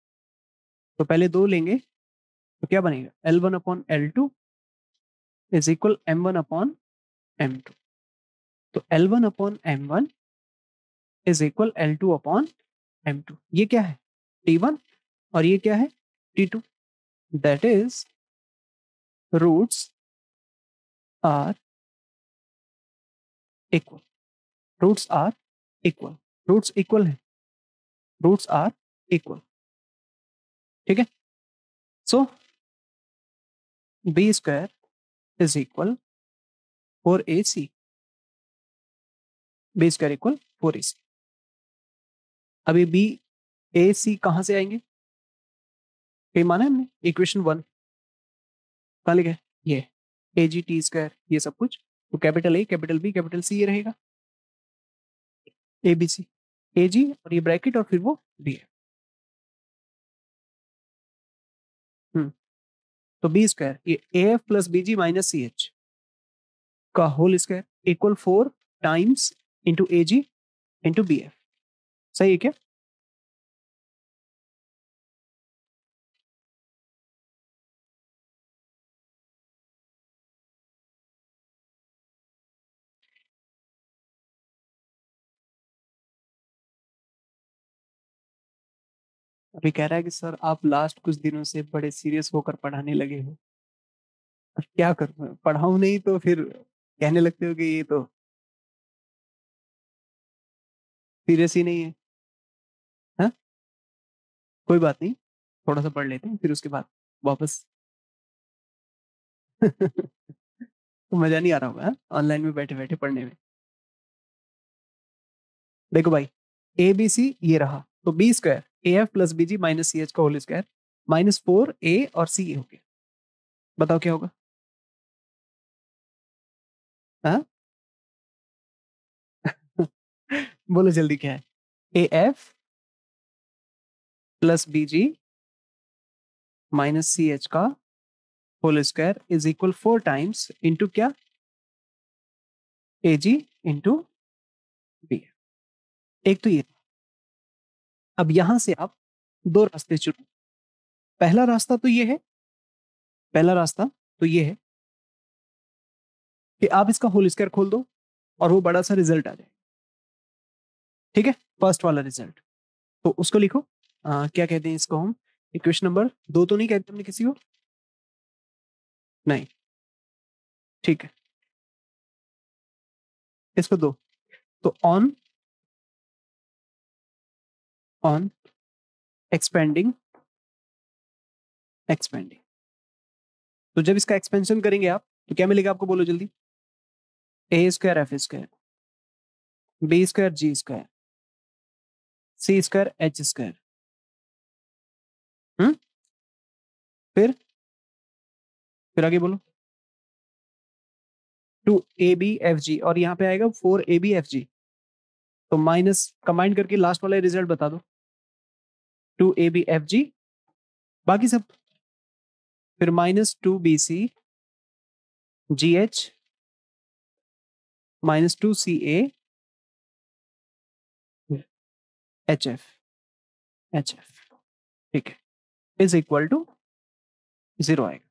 तो पहले दो लेंगे तो क्या बनेगा? L1 upon L2 is equal M1 upon M2। तो L1 upon M1 is equal L2 upon M2। ये क्या है? T1, और ये क्या है? T2। That is roots are equal, roots are equal, roots equal है, रूट्स आर इक्वल। ठीक है, so B square is equal 4AC, B square equal 4AC। अब ये बी ए सी कहां से आएंगे? कहीं माना है हमने इक्वेशन 1, कहां लिखा है? ये ए जी टी स्क्वायर, ये सब कुछ। तो capital A capital B capital C ये रहेगा, ए बी सी, ए जी और ये ब्रैकेट और फिर वो बी है। तो बी स्क्वायर ये A F plus B G minus C H का whole square equal 4 times into A G into B F. सही है क्या? अभी कह रहा है कि सर आप लास्ट कुछ दिनों से बड़े सीरियस होकर पढ़ाने लगे हो। अब क्या करूं, पढ़ाऊं नहीं तो फिर कहने लगते हो कि ये तो सीरियस ही नहीं है। हाँ, कोई बात नहीं, थोड़ा सा पढ़ लेते हैं फिर उसके बाद वापस। तो मजा नहीं आ रहा होगा ऑनलाइन में बैठे बैठे पढ़ने में। देखो भाई, ए बी सी ये रहा, तो B square A F plus B G minus C H का होल स्क्वायर माइनस 4 ए और सी हो गया। बताओ क्या होगा? हाँ बोलो जल्दी क्या है? A F plus B G minus C H का whole square is equal 4 times into क्या? A G into B. एक तो ये। अब यहां से आप दो रास्ते चुनो। पहला रास्ता तो ये है, पहला रास्ता तो ये है कि आप इसका होल स्क्वायर खोल दो और वो बड़ा सा रिजल्ट आ जाए। ठीक है, फर्स्ट वाला रिजल्ट। तो उसको लिखो। क्या कहते हैं इसको हम? इक्वेशन नंबर 2 तो नहीं कहते हमने किसी को? नहीं, ठीक है, इसको दो। तो ऑन ऑन एक्सपेंडिंग एक्सपेंडिंग। तो जब इसका एक्सपेंशन करेंगे आप तो क्या मिलेगा आपको? बोलो जल्दी। A square F square, B square G square, C square H square. Hmm फिर फिर आगे बोलो। 2 AB FG और यहाँ पे आएगा 4 AB FG। तो माइनस कंबाइन करके लास्ट वाला रिजल्ट बता दो। 2 AB FG, बाकी सब। फिर -2 BC GH -2 CA HF। ठीक है, इज इक्वल टू 0 आएगा।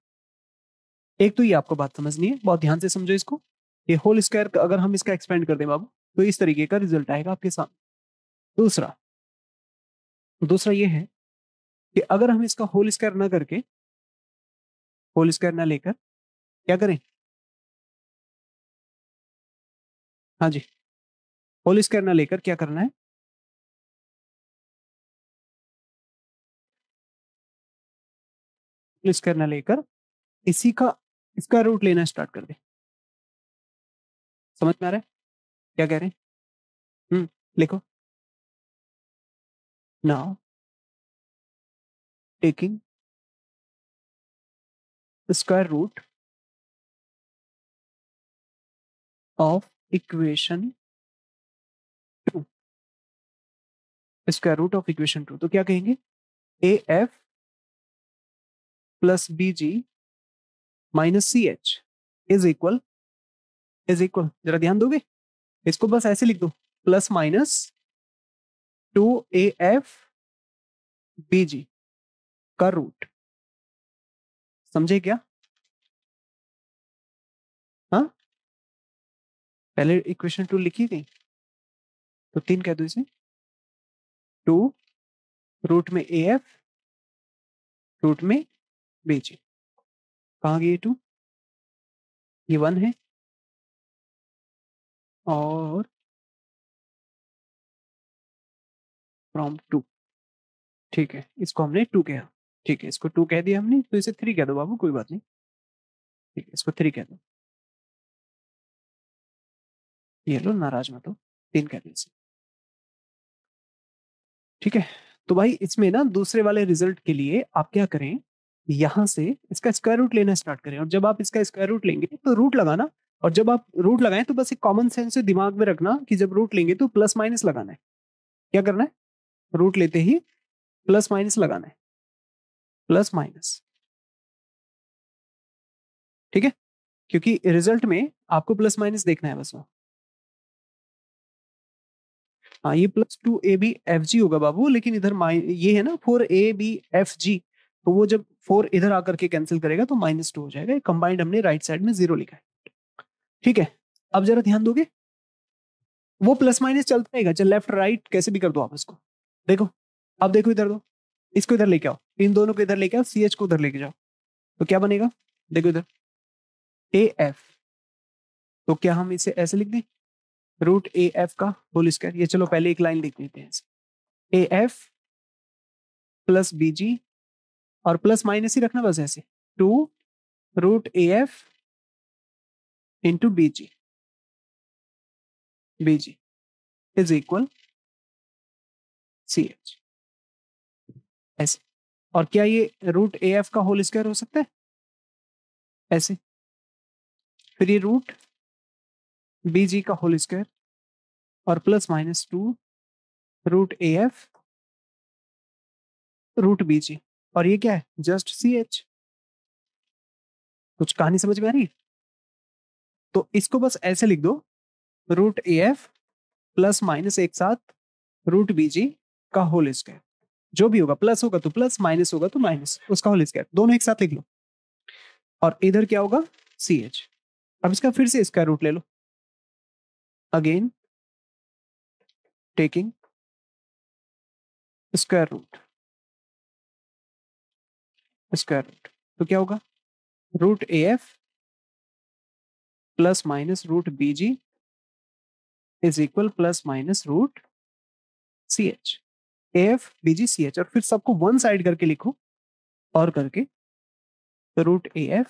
एक तो ये आपको बात समझनी है, बहुत ध्यान से समझो इसको। ये होल स्क्वायर अगर हम इसका एक्सपेंड कर दें बाबू तो इस तरीके का रिजल्ट आएगा आपके सामने। दूसरा दूसरा ये है कि अगर हम इसका होल स्क्वायर ना करके, होल स्क्वायर ना लेकर क्या करें? हाँ जी, होल स्क्वायर ना लेकर क्या करना है? होल स्क्वायर ना लेकर इसी का इसका रूट लेना स्टार्ट कर दे। समझ में आ रहा है क्या कह रहे हैं? लिखो। Now taking square root of equation 2, square root of equation 2 तो क्या कहेंगे? A F plus B G -CH is equal, जरा ध्यान दोगे? इसको बस ऐसे लिख दो, +-2 AF BG का रूट। समझे क्या? हाँ, पहले इक्वेशन 2 लिखी थी तो 3 कह दो इसे। 2 रूट में AF, रूट में BG। कहाँ गई 2? ये 1 है और फ्रॉम 2। ठीक है, इसको हमने 2 कहा। ठीक है, इसको 2 कह दिया हमने तो इसे 3 कह दो बाबू, कोई बात नहीं। ठीक है, इसको 3 कह दो। ये लो, नाराज मत हो, 3 कह दो इसे। ठीक है, तो भाई इसमें ना दूसरे वाले रिजल्ट के लिए आप क्या करें? यहां से इसका स्क्वायर रूट लेना स्टार्ट करें, और जब आप इसका स्क्वायर रूट लेंगे तो रूट लगाना। और जब आप रूट लगाएं तो बस एक कॉमन सेंस से दिमाग में रखना कि जब रूट लेंगे तो प्लस माइनस लगाना है। क्या करना है? रूट लेते ही प्लस माइनस लगाना है, प्लस माइनस। ठीक है, क्योंकि रिजल्ट में आपको प्लस माइनस देखना है बस वो। हाँ, ये +2 AB FG होगा बाबू, लेकिन इधर ये है ना 4 AB FG, तो वो जब 4 इधर आकर के कैंसिल करेगा तो -2 हो जाएगा। कंबाइंड हमने राइट साइड में 0 लिखा है। ठीक है, अब जरा ध्यान दोगे, वो प्लस माइनस चलता रहेगा, चल लेफ्ट राइट कैसे भी कर दो आप इसको। देखो, अब देखो इधर दो, इसको इधर लेके आओ, इन दोनों को इधर लेके आओ, CH को उधर लेके जाओ, तो क्या बनेगा? देखो इधर AF। तो क्या हम इसे ऐसे लिख दें? रूट AF का होल स्क्वायर। ये चलो पहले एक लाइन लिख देते हैं, AF प्लस BG, और प्लस माइनस ही रखना बस ऐसे, 2 √AF into BG is equal CH। ऐसे। और क्या ये √AF का होल स्क्वायर हो सकता है? ऐसे। फिर ये रूट BG का होल स्क्वायर और plus minus 2 root AF root BG, और ये क्या है? Just CH। कुछ कहानी समझ में आ रही है? तो इसको बस ऐसे लिख दो, रूट AF प्लस माइनस एक साथ रूट BG का होल स्क्वायर। जो भी होगा, प्लस होगा तो प्लस, माइनस होगा तो माइनस, उसका होल स्क्वायर, दोनों एक साथ लिख लो। और इधर क्या होगा? CH। अब इसका फिर से स्क्वायर रूट ले लो, again taking square root, square root, तो क्या होगा? Root AF plus minus root BG is equal plus minus root CH। AF BG CH, और फिर सबको वन साइड करके लिखो, और करके root AF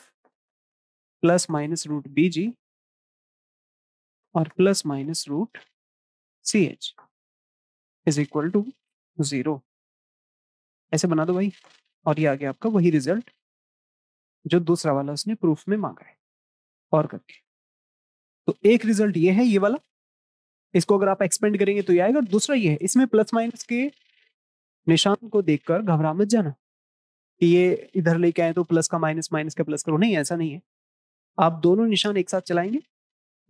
plus minus root BG और plus minus root CH is equal to 0। ऐसे बना दो भाई, और ये आ गया आपका वही रिजल्ट जो दूसरा वाला उसने प्रूफ में मांगा है, और करके। तो एक रिजल्ट ये है, ये वाला, इसको अगर आप एक्सपेंड करेंगे तो ये आएगा। और दूसरा ये है, इसमें प्लस माइनस के निशान को देखकर घबरा मत जाना कि ये इधर लेके आए तो प्लस का माइनस, माइनस का प्लस करो, नहीं, ऐसा नहीं है। आप दोनों निशान एक साथ चलाएंगे,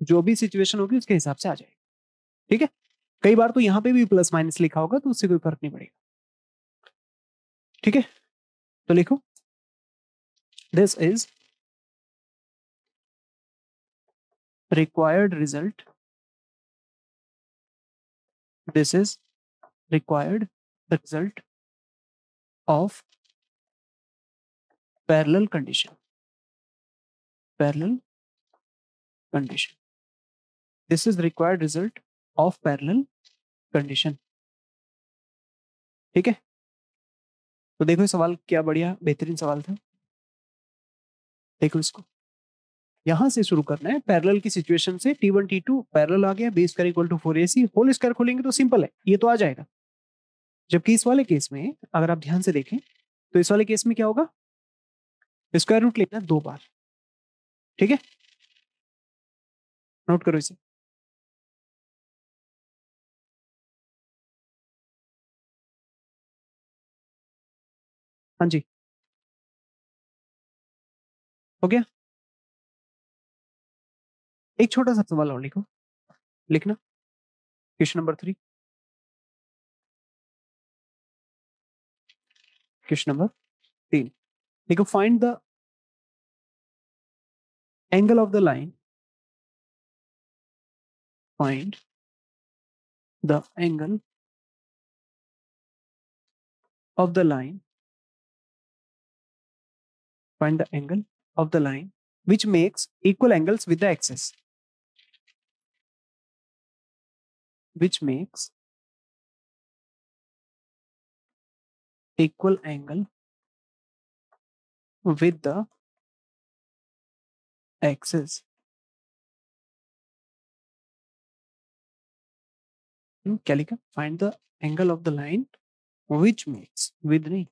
जो भी सिचुएशन होगी उसके हिसाब से आ जाएगा। ठीक है? कई बार तो यहाँ पे भी प्लस माइनस लिखा होगा तो उससे कोई फर्क नहीं पड़ेगा। ठीक है, तो लिखो, this is required result, this is required result of parallel condition, parallel condition, this is required result of parallel condition। ठीक है, तो देखो ये सवाल क्या बढ़िया बेहतरीन सवाल था। देखो इसको यहां से शुरू करना है, पैरेलल की सिचुएशन से T1 T2 पैरेलल आ गया, B square equal to 4AC, whole square खोलेंगे तो सिंपल है, ये तो आ जाएगा। जबकि इस वाले केस में अगर आप ध्यान से देखें तो इस वाले केस में क्या होगा? स्क्वायर रूट लेना 2 बार। ठीक है, नोट करो इसे। हाँ जी, हो गया। एक छोटा सा सवाल और लिखो, लिखना, क्वेश्चन नंबर 3, क्वेश्चन नंबर 3 देखो, find the angle of the line, find the angle of the line, find the angle of the line which makes equal angles with the axis, which makes equal angle with the axis। क्या लिखा? Find the angle of the line which makes, with नहीं,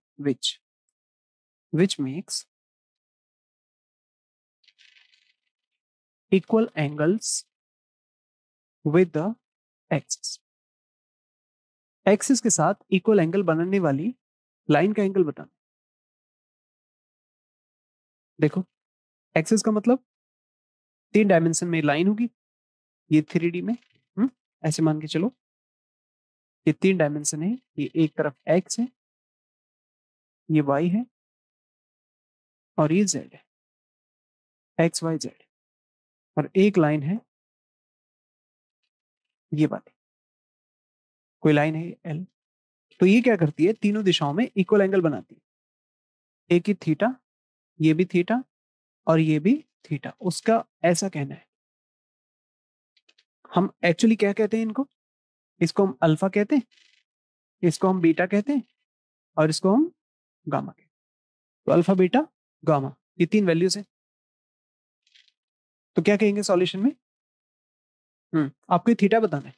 which makes equal angles with the axis। Axis के साथ equal angle बनाने वाली line का angle बताना। देखो, एक्सिस का मतलब 3 डायमेंशन में लाइन होगी, ये 3D में, ऐसे मान के चलो, ये 3 डायमेंशन है, ये एक तरफ एक्स है, ये वाई है, और ये जेड है, एक्स वाई जेड, और एक लाइन है ये वाली, कोई लाइन है एल। तो ये क्या करती है? तीनों दिशाओं में इक्वल एंगल बनाती है, एक ही थीटा, ये भी थीटा, और ये भी थीटा, उसका ऐसा कहना है। हम एक्चुअली क्या कहते हैं इनको? इसको हम अल्फा कहते हैं, इसको हम बीटा कहते हैं, और इसको हम गामा कहते हैं। तो अल्फा बीटा गामा, ये 3 वैल्यूज है। तो क्या कहेंगे सॉल्यूशन में? आपको ये थीटा बताना है।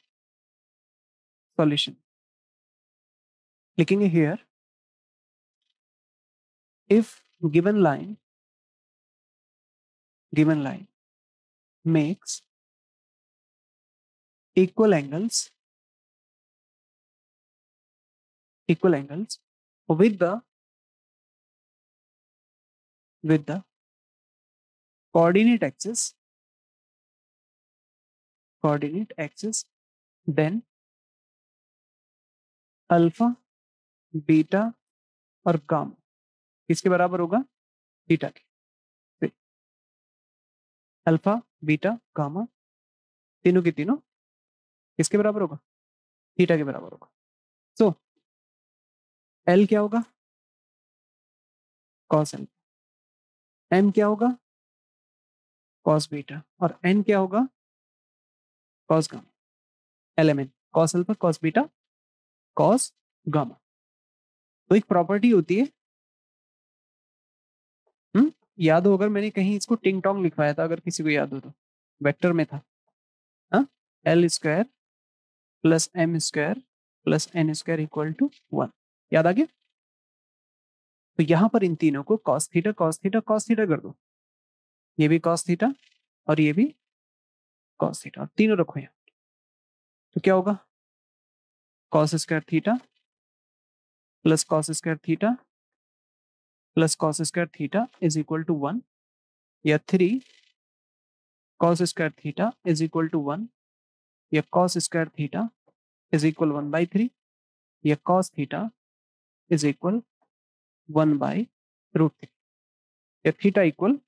सॉल्यूशन लिखेंगे here, if given line makes equal angles with the coordinate axis, then alpha, beta और गामा किसके बराबर होगा? थीटा के। अल्फा, बीटा, गामा तीनों के तीनों किसके बराबर होगा? थीटा के बराबर होगा। सो एल क्या होगा? Cos L. एम क्या होगा? Cos beta. और एन क्या होगा? Cos gamma. L M N, cos alpha, cos beta, cos gamma. तो एक प्रॉपर्टी होती है, याद हो अगर मैंने कहीं इसको टिंग टोंग लिखवाया था, अगर किसी को याद हो तो, वेक्टर में था, हाँ, L square plus M square plus N square equal to 1। याद आ गया? तो यहां पर इन तीनों को cos theta cos theta cos theta कर दो, ये भी कॉस थीटा और ये भी कॉस थीटा, और तीनों रखो यहाँ। तो क्या होगा? Cos square theta plus cos square theta plus cos square theta is equal to 1, या 3 cos square theta is equal to 1, या cos square theta is equal 1/3, या कॉस थीटा इज इक्वल 1/√3, या थीटा इक्वल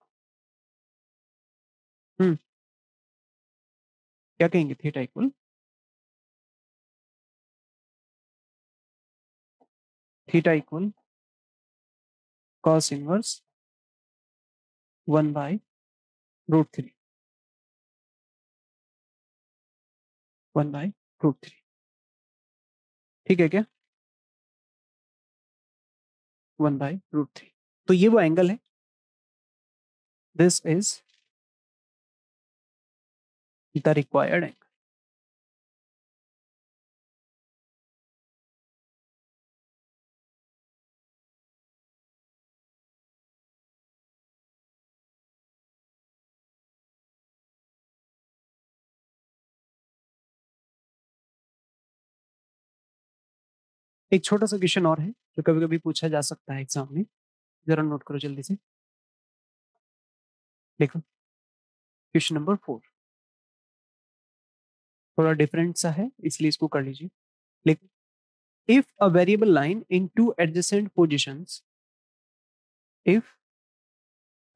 क्या कहेंगे? Theta equal cos inverse 1/√3, 1/√3। ठीक है क्या? 1/√3। तो ये वो एंगल है, this is the required angle. एक छोटा सा क्वेश्चन और है जो कभी कभी पूछा जा सकता है एग्जाम में, जरा नोट करो जल्दी से। देखो क्वेश्चन नंबर 4, थोड़ा डिफरेंट सा है इसलिए इसको कर लीजिए। लेकिन if a variable line in two adjacent positions, if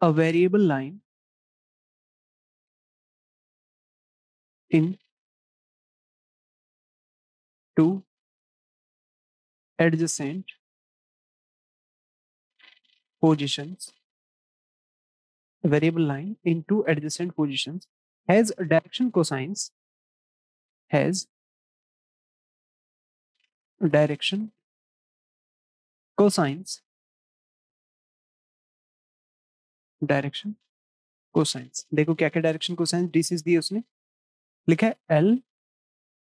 a variable line in two adjacent positions, a variable line in two adjacent positions has direction cosines, has direction cosines, direction cosines. देखो क्या क्या direction cosines DCs दिए उसने, लिखा है L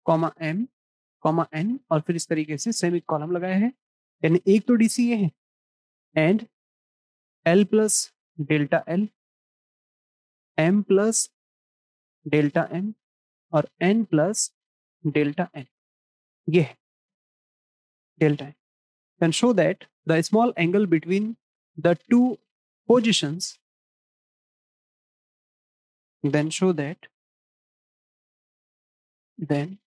comma M comma N, और फिर इस तरीके से सेमी कॉलम लगाया है, यानी एक तो डीसी ये है, and L plus delta L, M plus delta M, और एन प्लस डेल्टा एन, ये है delta N. Then show that the small angle between the two positions, then show that then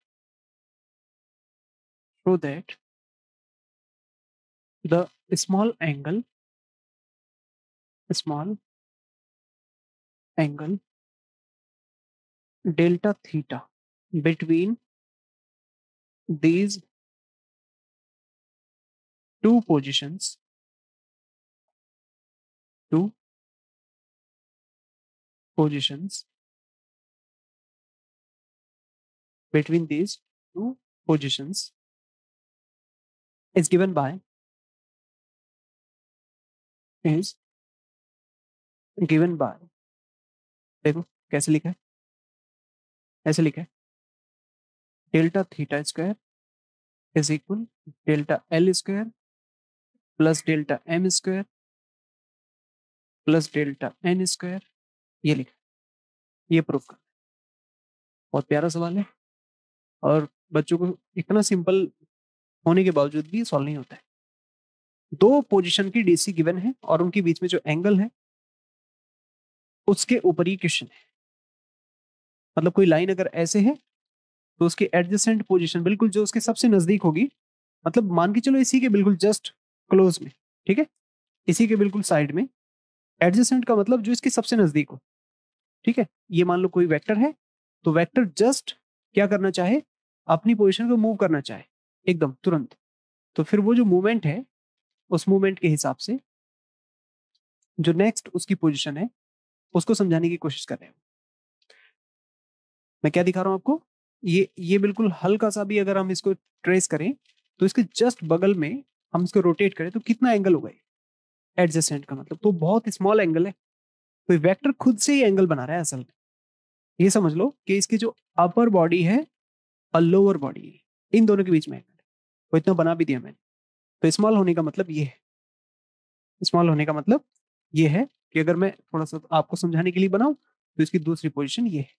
show that the small angle delta theta between these two positions between these two positions is given by is given by, देखो कैसे लिखा है, ऐसे लिखा है, delta theta square is equal delta L square plus delta M square plus delta N square, ये लिखा, ये प्रूफ कर। बहुत प्यारा सवाल है, और बच्चों को इतना सिंपल होने के बावजूद भी सॉल्व नहीं होता है। दो पोजीशन की डीसी गिवन है और उनके बीच में जो एंगल है उसके ऊपर ही क्वेश्चन है। मतलब कोई लाइन अगर ऐसे है तो उसकी एडजेसेंट पोजीशन बिल्कुल जो उसके सबसे नजदीक होगी, मतलब मान के चलो इसी के बिल्कुल जस्ट क्लोज में, ठीक है, इसी के बिल्कुल साइड में। एडजेसेंट का मतलब जो इसके सबसे नजदीक हो, ठीक है। ये मान लो कोई वेक्टर है, तो वेक्टर जस्ट क्या करना चाहे, अपनी पोजीशन को मूव करना चाहे एकदम तुरंत, तो फिर वो जो मूवमेंट है उस मूवमेंट के हिसाब से जो नेक्स्ट उसकी पोजीशन है उसको समझाने की कोशिश कर रहे हैं। मैं क्या दिखा रहा हूं आपको, ये बिल्कुल हल्का सा भी अगर हम इसको ट्रेस करें तो इसके जस्ट बगल में हम इसको रोटेट करें तो कितना एंगल होगा एडजेसेंट का मतलब, तो बहुत स्मॉल एंगल है। तो वेक्टर खुद से ही एंगल बना रहा है असल में। ये समझ लो कि इसकी जो अपर बॉडी है और लोअर बॉडी है, इन दोनों के बीच में एंगल है, वो इतना बना भी दिया मैंने। तो स्मॉल होने का मतलब ये है, स्मॉल होने का मतलब ये है कि अगर मैं थोड़ा सा आपको समझाने के लिए बनाऊं तो इसकी दूसरी पोजीशन ये है।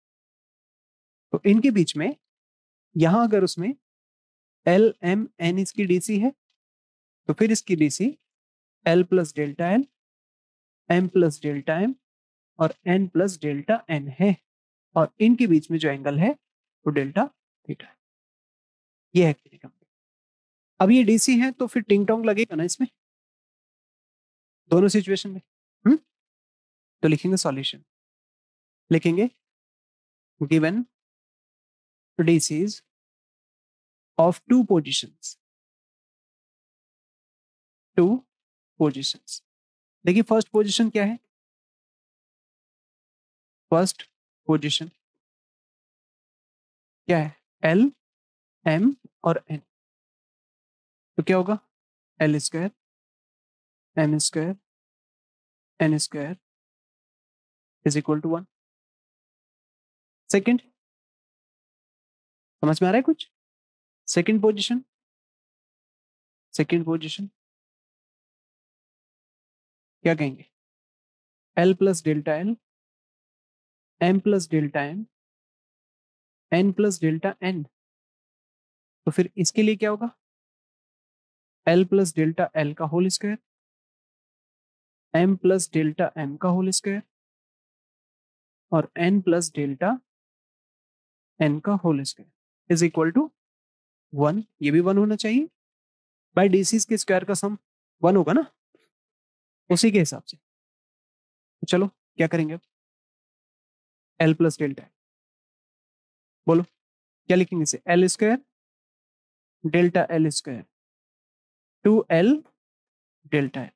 तो इनके बीच में यहां अगर उसमें एल एम एन इसकी डीसी है तो फिर इसकी DC L plus delta L, M plus delta M और एन प्लस डेल्टा एन है। और इनके बीच में जो एंगल है वो डेल्टा थीटा है। ये है कहने का मतलब। अब ये डीसी है तो फिर टिंग टोंग लगेगा ना इसमें, दोनों सिचुएशन में। हम्म तो लिखेंगे सॉल्यूशन, लिखेंगे given DCs of two positions. देखिए फर्स्ट पोजीशन क्या है, फर्स्ट पोजीशन क्या है, एल एम और एन। तो क्या होगा, L square M square N square is equal to 1। Second, समझ में आ रहा है कुछ। सेकेंड पोजीशन, सेकेंड पोजीशन क्या कहेंगे, L plus delta L, M plus delta M, N plus delta N. तो फिर इसके लिए क्या होगा, एल प्लस डेल्टा एल का whole square, M plus delta M का होल स्क्वायर और एन प्लस डेल्टा एन का whole square is equal to 1। ये भी 1 होना चाहिए, बाई डीसी के स्क्वायर का सम 1 होगा ना, उसी के हिसाब से। तो चलो क्या करेंगे अब, एल प्लस डेल्टा एल, बोलो क्या लिखेंगे इसे, L square delta L square two L delta L.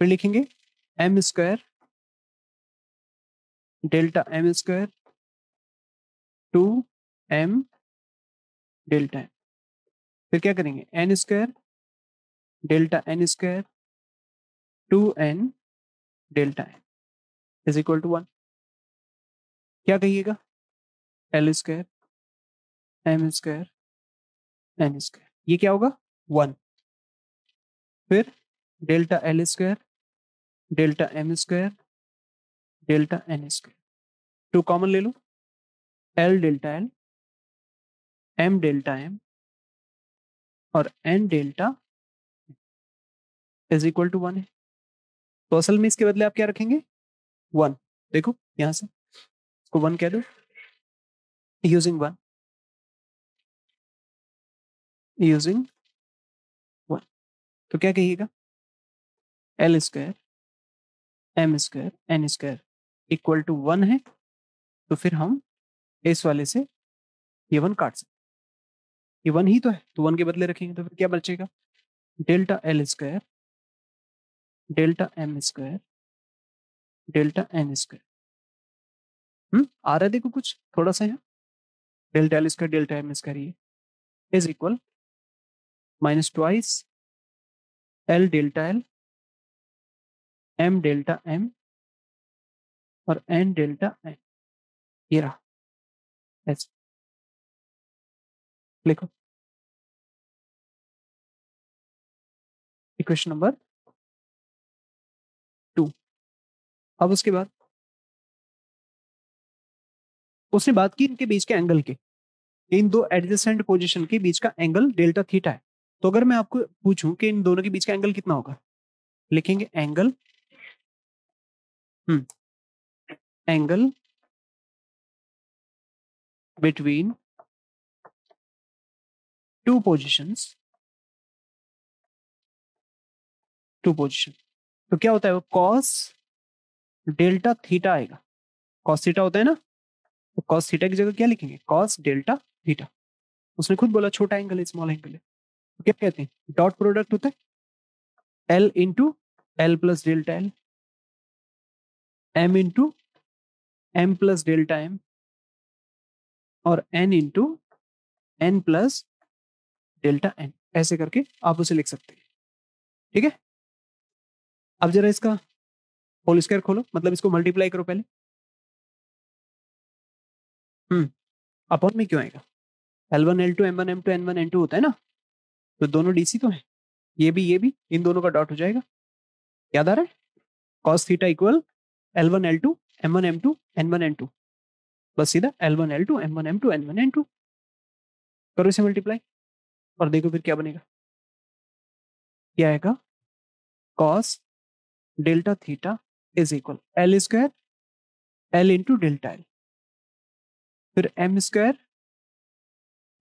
फिर लिखेंगे M square delta M square two M delta M. फिर क्या करेंगे, N square delta N square two N delta N is equal to 1। क्या कहिएगा, L square M square N square, ये क्या होगा 1। फिर delta L square delta M square delta N square, two common ले लो, L delta L, M delta M और N delta is equal to 1 है। तो असल में इसके बदले आप क्या रखेंगे, 1। देखो यहां से इसको 1 कह दो, यूजिंग 1, यूजिंग 1। तो क्या कहिएगा, L square M square N square equal to 1 है। तो फिर हम इस वाले से ये 1 काट सकते, ये 1 ही तो है तो 1 के बदले रखेंगे तो फिर क्या बचेगा, delta L square delta M square delta N square. आ रहा है देखो कुछ थोड़ा सा यहाँ, delta L square delta M square ये is equal minus twice L delta L, M delta M और एन डेल्टा एन। ये रहा ऐसे, लिखो इक्वेशन नंबर 2। अब उसके बाद उसने बात की इनके बीच के एंगल की, इन दो एडजेसेंट पोजीशन के बीच का एंगल डेल्टा थीटा है। तो अगर मैं आपको पूछूं कि इन दोनों के बीच का एंगल कितना होगा, लिखेंगे angle angle between two positions, two position. तो क्या होता है वो कॉस डेल्टा थीटा आएगा। कॉस थीटा होता है ना, तो कॉस थीटा की जगह क्या लिखेंगे, कॉस डेल्टा थीटा। उसने खुद बोला छोटा एंगल है, स्मॉल एंगल है, तो क्या कहते हैं, डॉट प्रोडक्ट होता है L into L plus delta L, M into M plus delta M, और N into N plus delta N. ऐसे करके आप उसे लिख सकते हैं। ठीक है, अब जरा इसका होल स्क्वायर खोलो, मतलब इसको मल्टीप्लाई करो पहले। अपॉन में क्यों आएगा, L1 L2 M1 M2 N1 N2 होता है ना, तो दोनों डीसी तो है, ये भी इन दोनों का डॉट हो जाएगा। याद आ रहा है, cos theta equal L1 L2 M1 M2 N1 N2, बस सीधा L1 L2 M1 M2 N1 N2 करो इसे मल्टीप्लाई, और देखो फिर क्या बनेगा, क्या आएगा, cos delta theta is equal L square L into delta L, फिर M square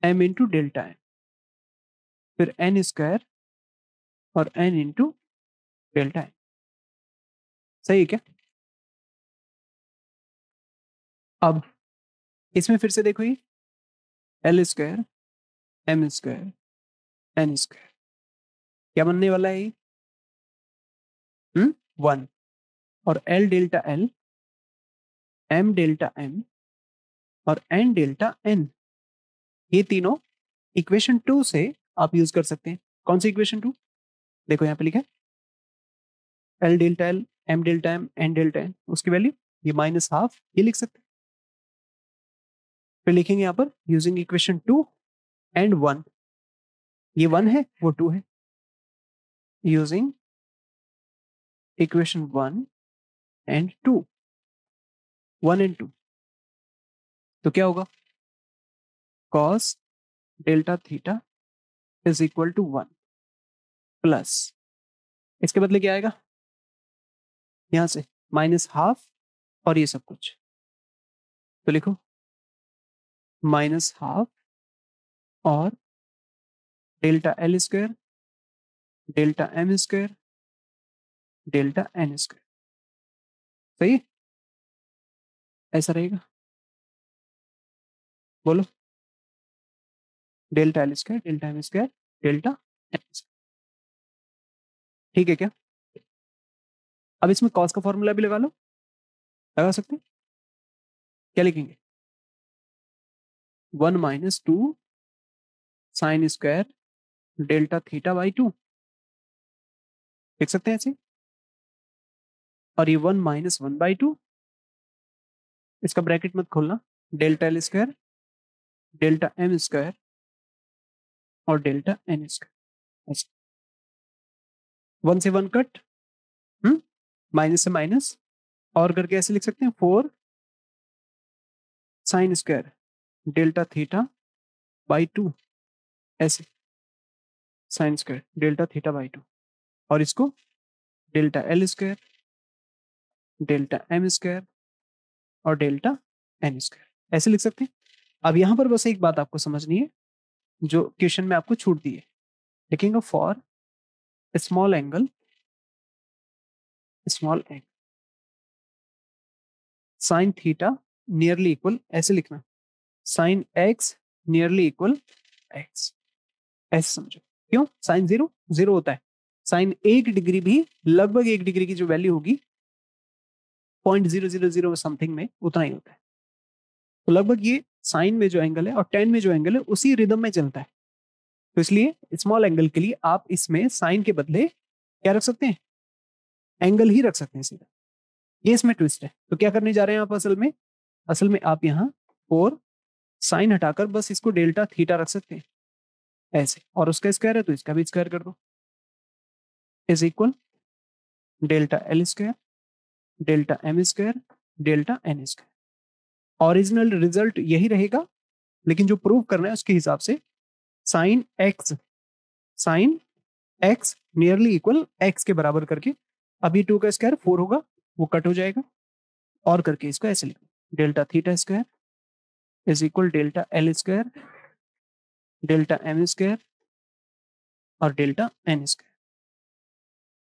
M into delta N, फिर N स्क्वायर और N इंटू डेल्टा एन। सही है क्या। अब इसमें फिर से देखो, ये L square M square N square क्या बनने वाला है ये, 1, और L delta L M delta M और N डेल्टा N, ये तीनों इक्वेशन 2 से आप यूज कर सकते हैं। कौन सी इक्वेशन 2, देखो यहाँ पे लिखा है L delta L M delta M N delta N, उसकी वैल्यू ये -12 ये लिख सकते हैं। फिर लिखेंगे यहाँ पर यूजिंग इक्वेशन 2 एंड 1, ये 1 है वो 2 है, यूजिंग इक्वेशन 1 एंड 2, 1 एंड 2, तो क्या होगा, cos delta theta is equal to 1 plus, इसके बदले क्या आएगा, यहां से -12 और ये सब कुछ, तो लिखो -12 और delta L square delta M square delta N square. सही है, ऐसा रहेगा, बोलो delta L square delta M square delta N square. ठीक है क्या, अब इसमें कॉस का फॉर्मूला भी लगा लो, लगा सकते हैं, क्या लिखेंगे, 1 - 2 sign square delta theta by 2, लिख सकते हैं ऐसे, और ये 1 - 1/2, इसका ब्रैकेट मत खोलना, delta L square delta M square और डेल्टा एन स्क्वायर, ऐसे 1 से 1 कट, माइनस से माइनस, और करके ऐसे लिख सकते हैं 4 sine square delta theta by 2, ऐसे sine square delta theta by 2, और इसको delta L square delta M square और डेल्टा एन स्क्वायर, ऐसे लिख सकते हैं। अब यहां पर बस एक बात आपको समझनी है, जो क्वेश्चन में आपको छूट दी है, लिखेंगे for small angle sine theta nearly equal, ऐसे लिखना sine x nearly equal x, ऐसे समझो, क्यों साइन 0 0 होता है, साइन 1 डिग्री भी लगभग 1 डिग्री की जो वैल्यू होगी 0.000 समथिंग में उतना ही होता है, तो लगभग ये साइन में जो एंगल है और टेन में जो एंगल है उसी रिदम में चलता है, तो इसलिए स्मॉल एंगल के लिए आप इसमें साइन के बदले क्या रख सकते हैं, एंगल ही रख सकते हैं सीधा, ये इसमें ट्विस्ट है। तो क्या करने जा रहे हैं आप, असल में आप यहाँ और साइन हटाकर बस इसको डेल्टा थीटा रख सकते हैं ऐसे, और उसका स्क्वायर है तो इसका भी स्क्वायर कर दो, is equal delta L square delta M square delta N square. Original result यही रहेगा, लेकिन जो प्रूव करना है उसके हिसाब से sine x nearly equal x के बराबर करके, अभी 2 का स्क्वायर 4 होगा, वो कट हो जाएगा, और करके इसको ऐसे लिखो, delta theta square is equal delta L square, delta M square और डेल्टा एन स्क्वायर।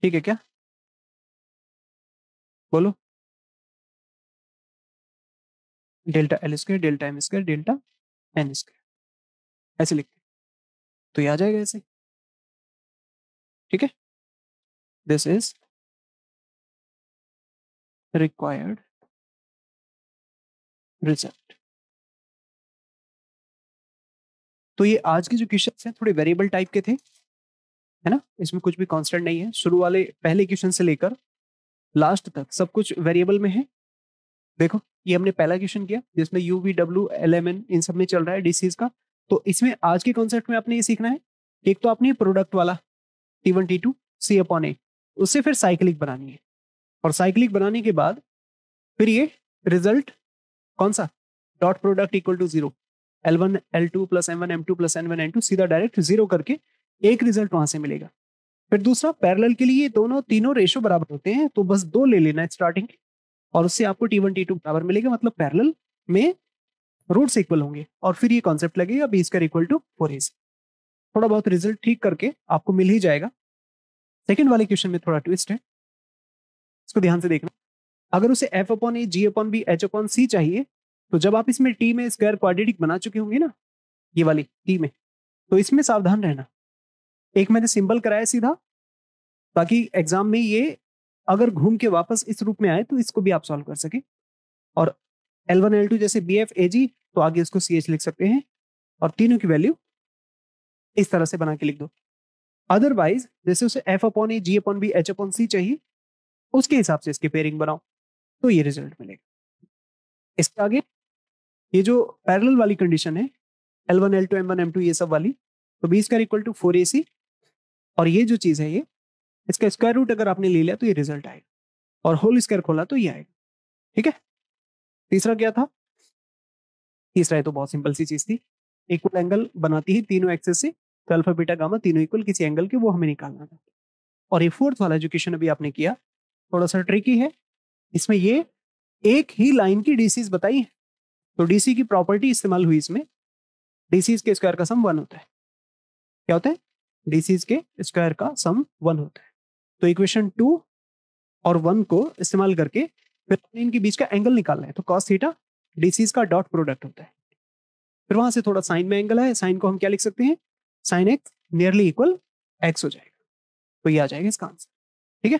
ठीक है क्या? बोलो। Delta L square, delta M square, delta N square, ऐसे लिखते तो ये आ जाएगा ऐसे। ठीक है, दिस इज रिक्वायर्ड रिजल्ट। तो ये आज के जो क्वेश्चंस हैं थोड़े वेरिएबल टाइप के थे, है ना, इसमें कुछ भी कांस्टेंट नहीं है। शुरू वाले पहले क्वेश्चन से लेकर लास्ट तक सब कुछ वेरिएबल में है। देखो ये हमने पहला क्वेश्चन किया जिसमें U V W L M N इन सब में चल रहा है डीसीज का। तो इसमें आज के कॉन्सेप्ट में आपने ये सीखना है, एक तो आपने प्रोडक्ट वाला T1 T2 C अपॉन ए, उससे फिर साइक्लिक बनानी है, और साइक्लिक बनाने के बाद फिर ये रिजल्ट कौन सा, dot product equal to 0, L1 L2 plus M1 M2 plus N1 N2 सीधा डायरेक्ट 0 करके एक रिजल्ट वहां से मिलेगा। फिर दूसरा पैरेलल के लिए दोनों तीनों रेशो बराबर होते हैं, तो बस 2 ले लेना है स्टार्टिंग, और उससे आपको T1 T2 बराबर मिलेगा, मतलब पैरेलल में रूट्स इक्वल होंगे, और फिर ये कॉन्सेप्ट लगेगा B square equal to 4ac। थोड़ा बहुत रिजल्ट ठीक करके आपको मिल ही जाएगा। सेकंड वाले क्वेश्चन में थोड़ा ट्विस्ट है, इसको ध्यान से देखना। अगर उसे f upon A G upon B H upon सी चाहिए, तो जब आप इसमें टी में स्क्वायर क्वाड्रेटिक बना चुके होंगे ना, ये वाली टी में, तो इसमें सावधान रहना। एक मैंने सिंबल कराया सीधा, ताकि एग्जाम में ये अगर घूम के वापस इस रूप में आए तो इसको भी आप सॉल्व कर सके। और L1 L2 जैसे बी एफ ए जी, तो आगे इसको सी एच लिख सकते हैं, और तीनों की वैल्यू इस तरह से बना के लिख दो। अदरवाइज जैसे उसे f upon A G upon B H upon सी चाहिए, उसके हिसाब से इसकी पेयरिंग बनाओ, तो ये रिजल्ट मिलेगा। इसके आगे ये जो पैरेलल वाली कंडीशन है L1 L2 M1 M2 ये सब वाली, तो B square equal to 4ac, और ये जो चीज है ये इसका स्क्वायर रूट अगर आपने ले लिया तो ये रिजल्ट आएगा, और होल स्क्वायर खोला तो ये आएगा। ठीक है, तीसरा क्या था? तीसरा ये तो बहुत सिंपल सी चीज थी, इक्वल एंगल बनाती है तीनों एक्सेस से, तो अल्फा बीटा गामा तीनों इक्वल किसी एंगल के, वो हमें निकालना था। और ये फोर्थ वाला जो क्वेश्चन अभी आपने किया थोड़ा सा ट्रिकी है, इसमें ये एक ही लाइन की डीसीज बताई है, तो डीसी की प्रॉपर्टी इस्तेमाल हुई इसमें, डीसीज के स्क्वायर का सम 1 होता है। क्या होता है? डीसीज के स्क्वायर का सम 1 होता है। तो इक्वेशन 2 और 1 को इस्तेमाल करके फिर इनके बीच का एंगल निकालना है, तो cos थीटा डीसीज का डॉट प्रोडक्ट होता है। फिर वहां से थोड़ा साइन में एंगल है, साइन को हम क्या लिख सकते हैं, sine x nearly equal x हो जाएगा, तो ये आ जाएगा इसका आंसर। ठीक है,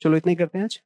चलो इतना ही करते हैं आज।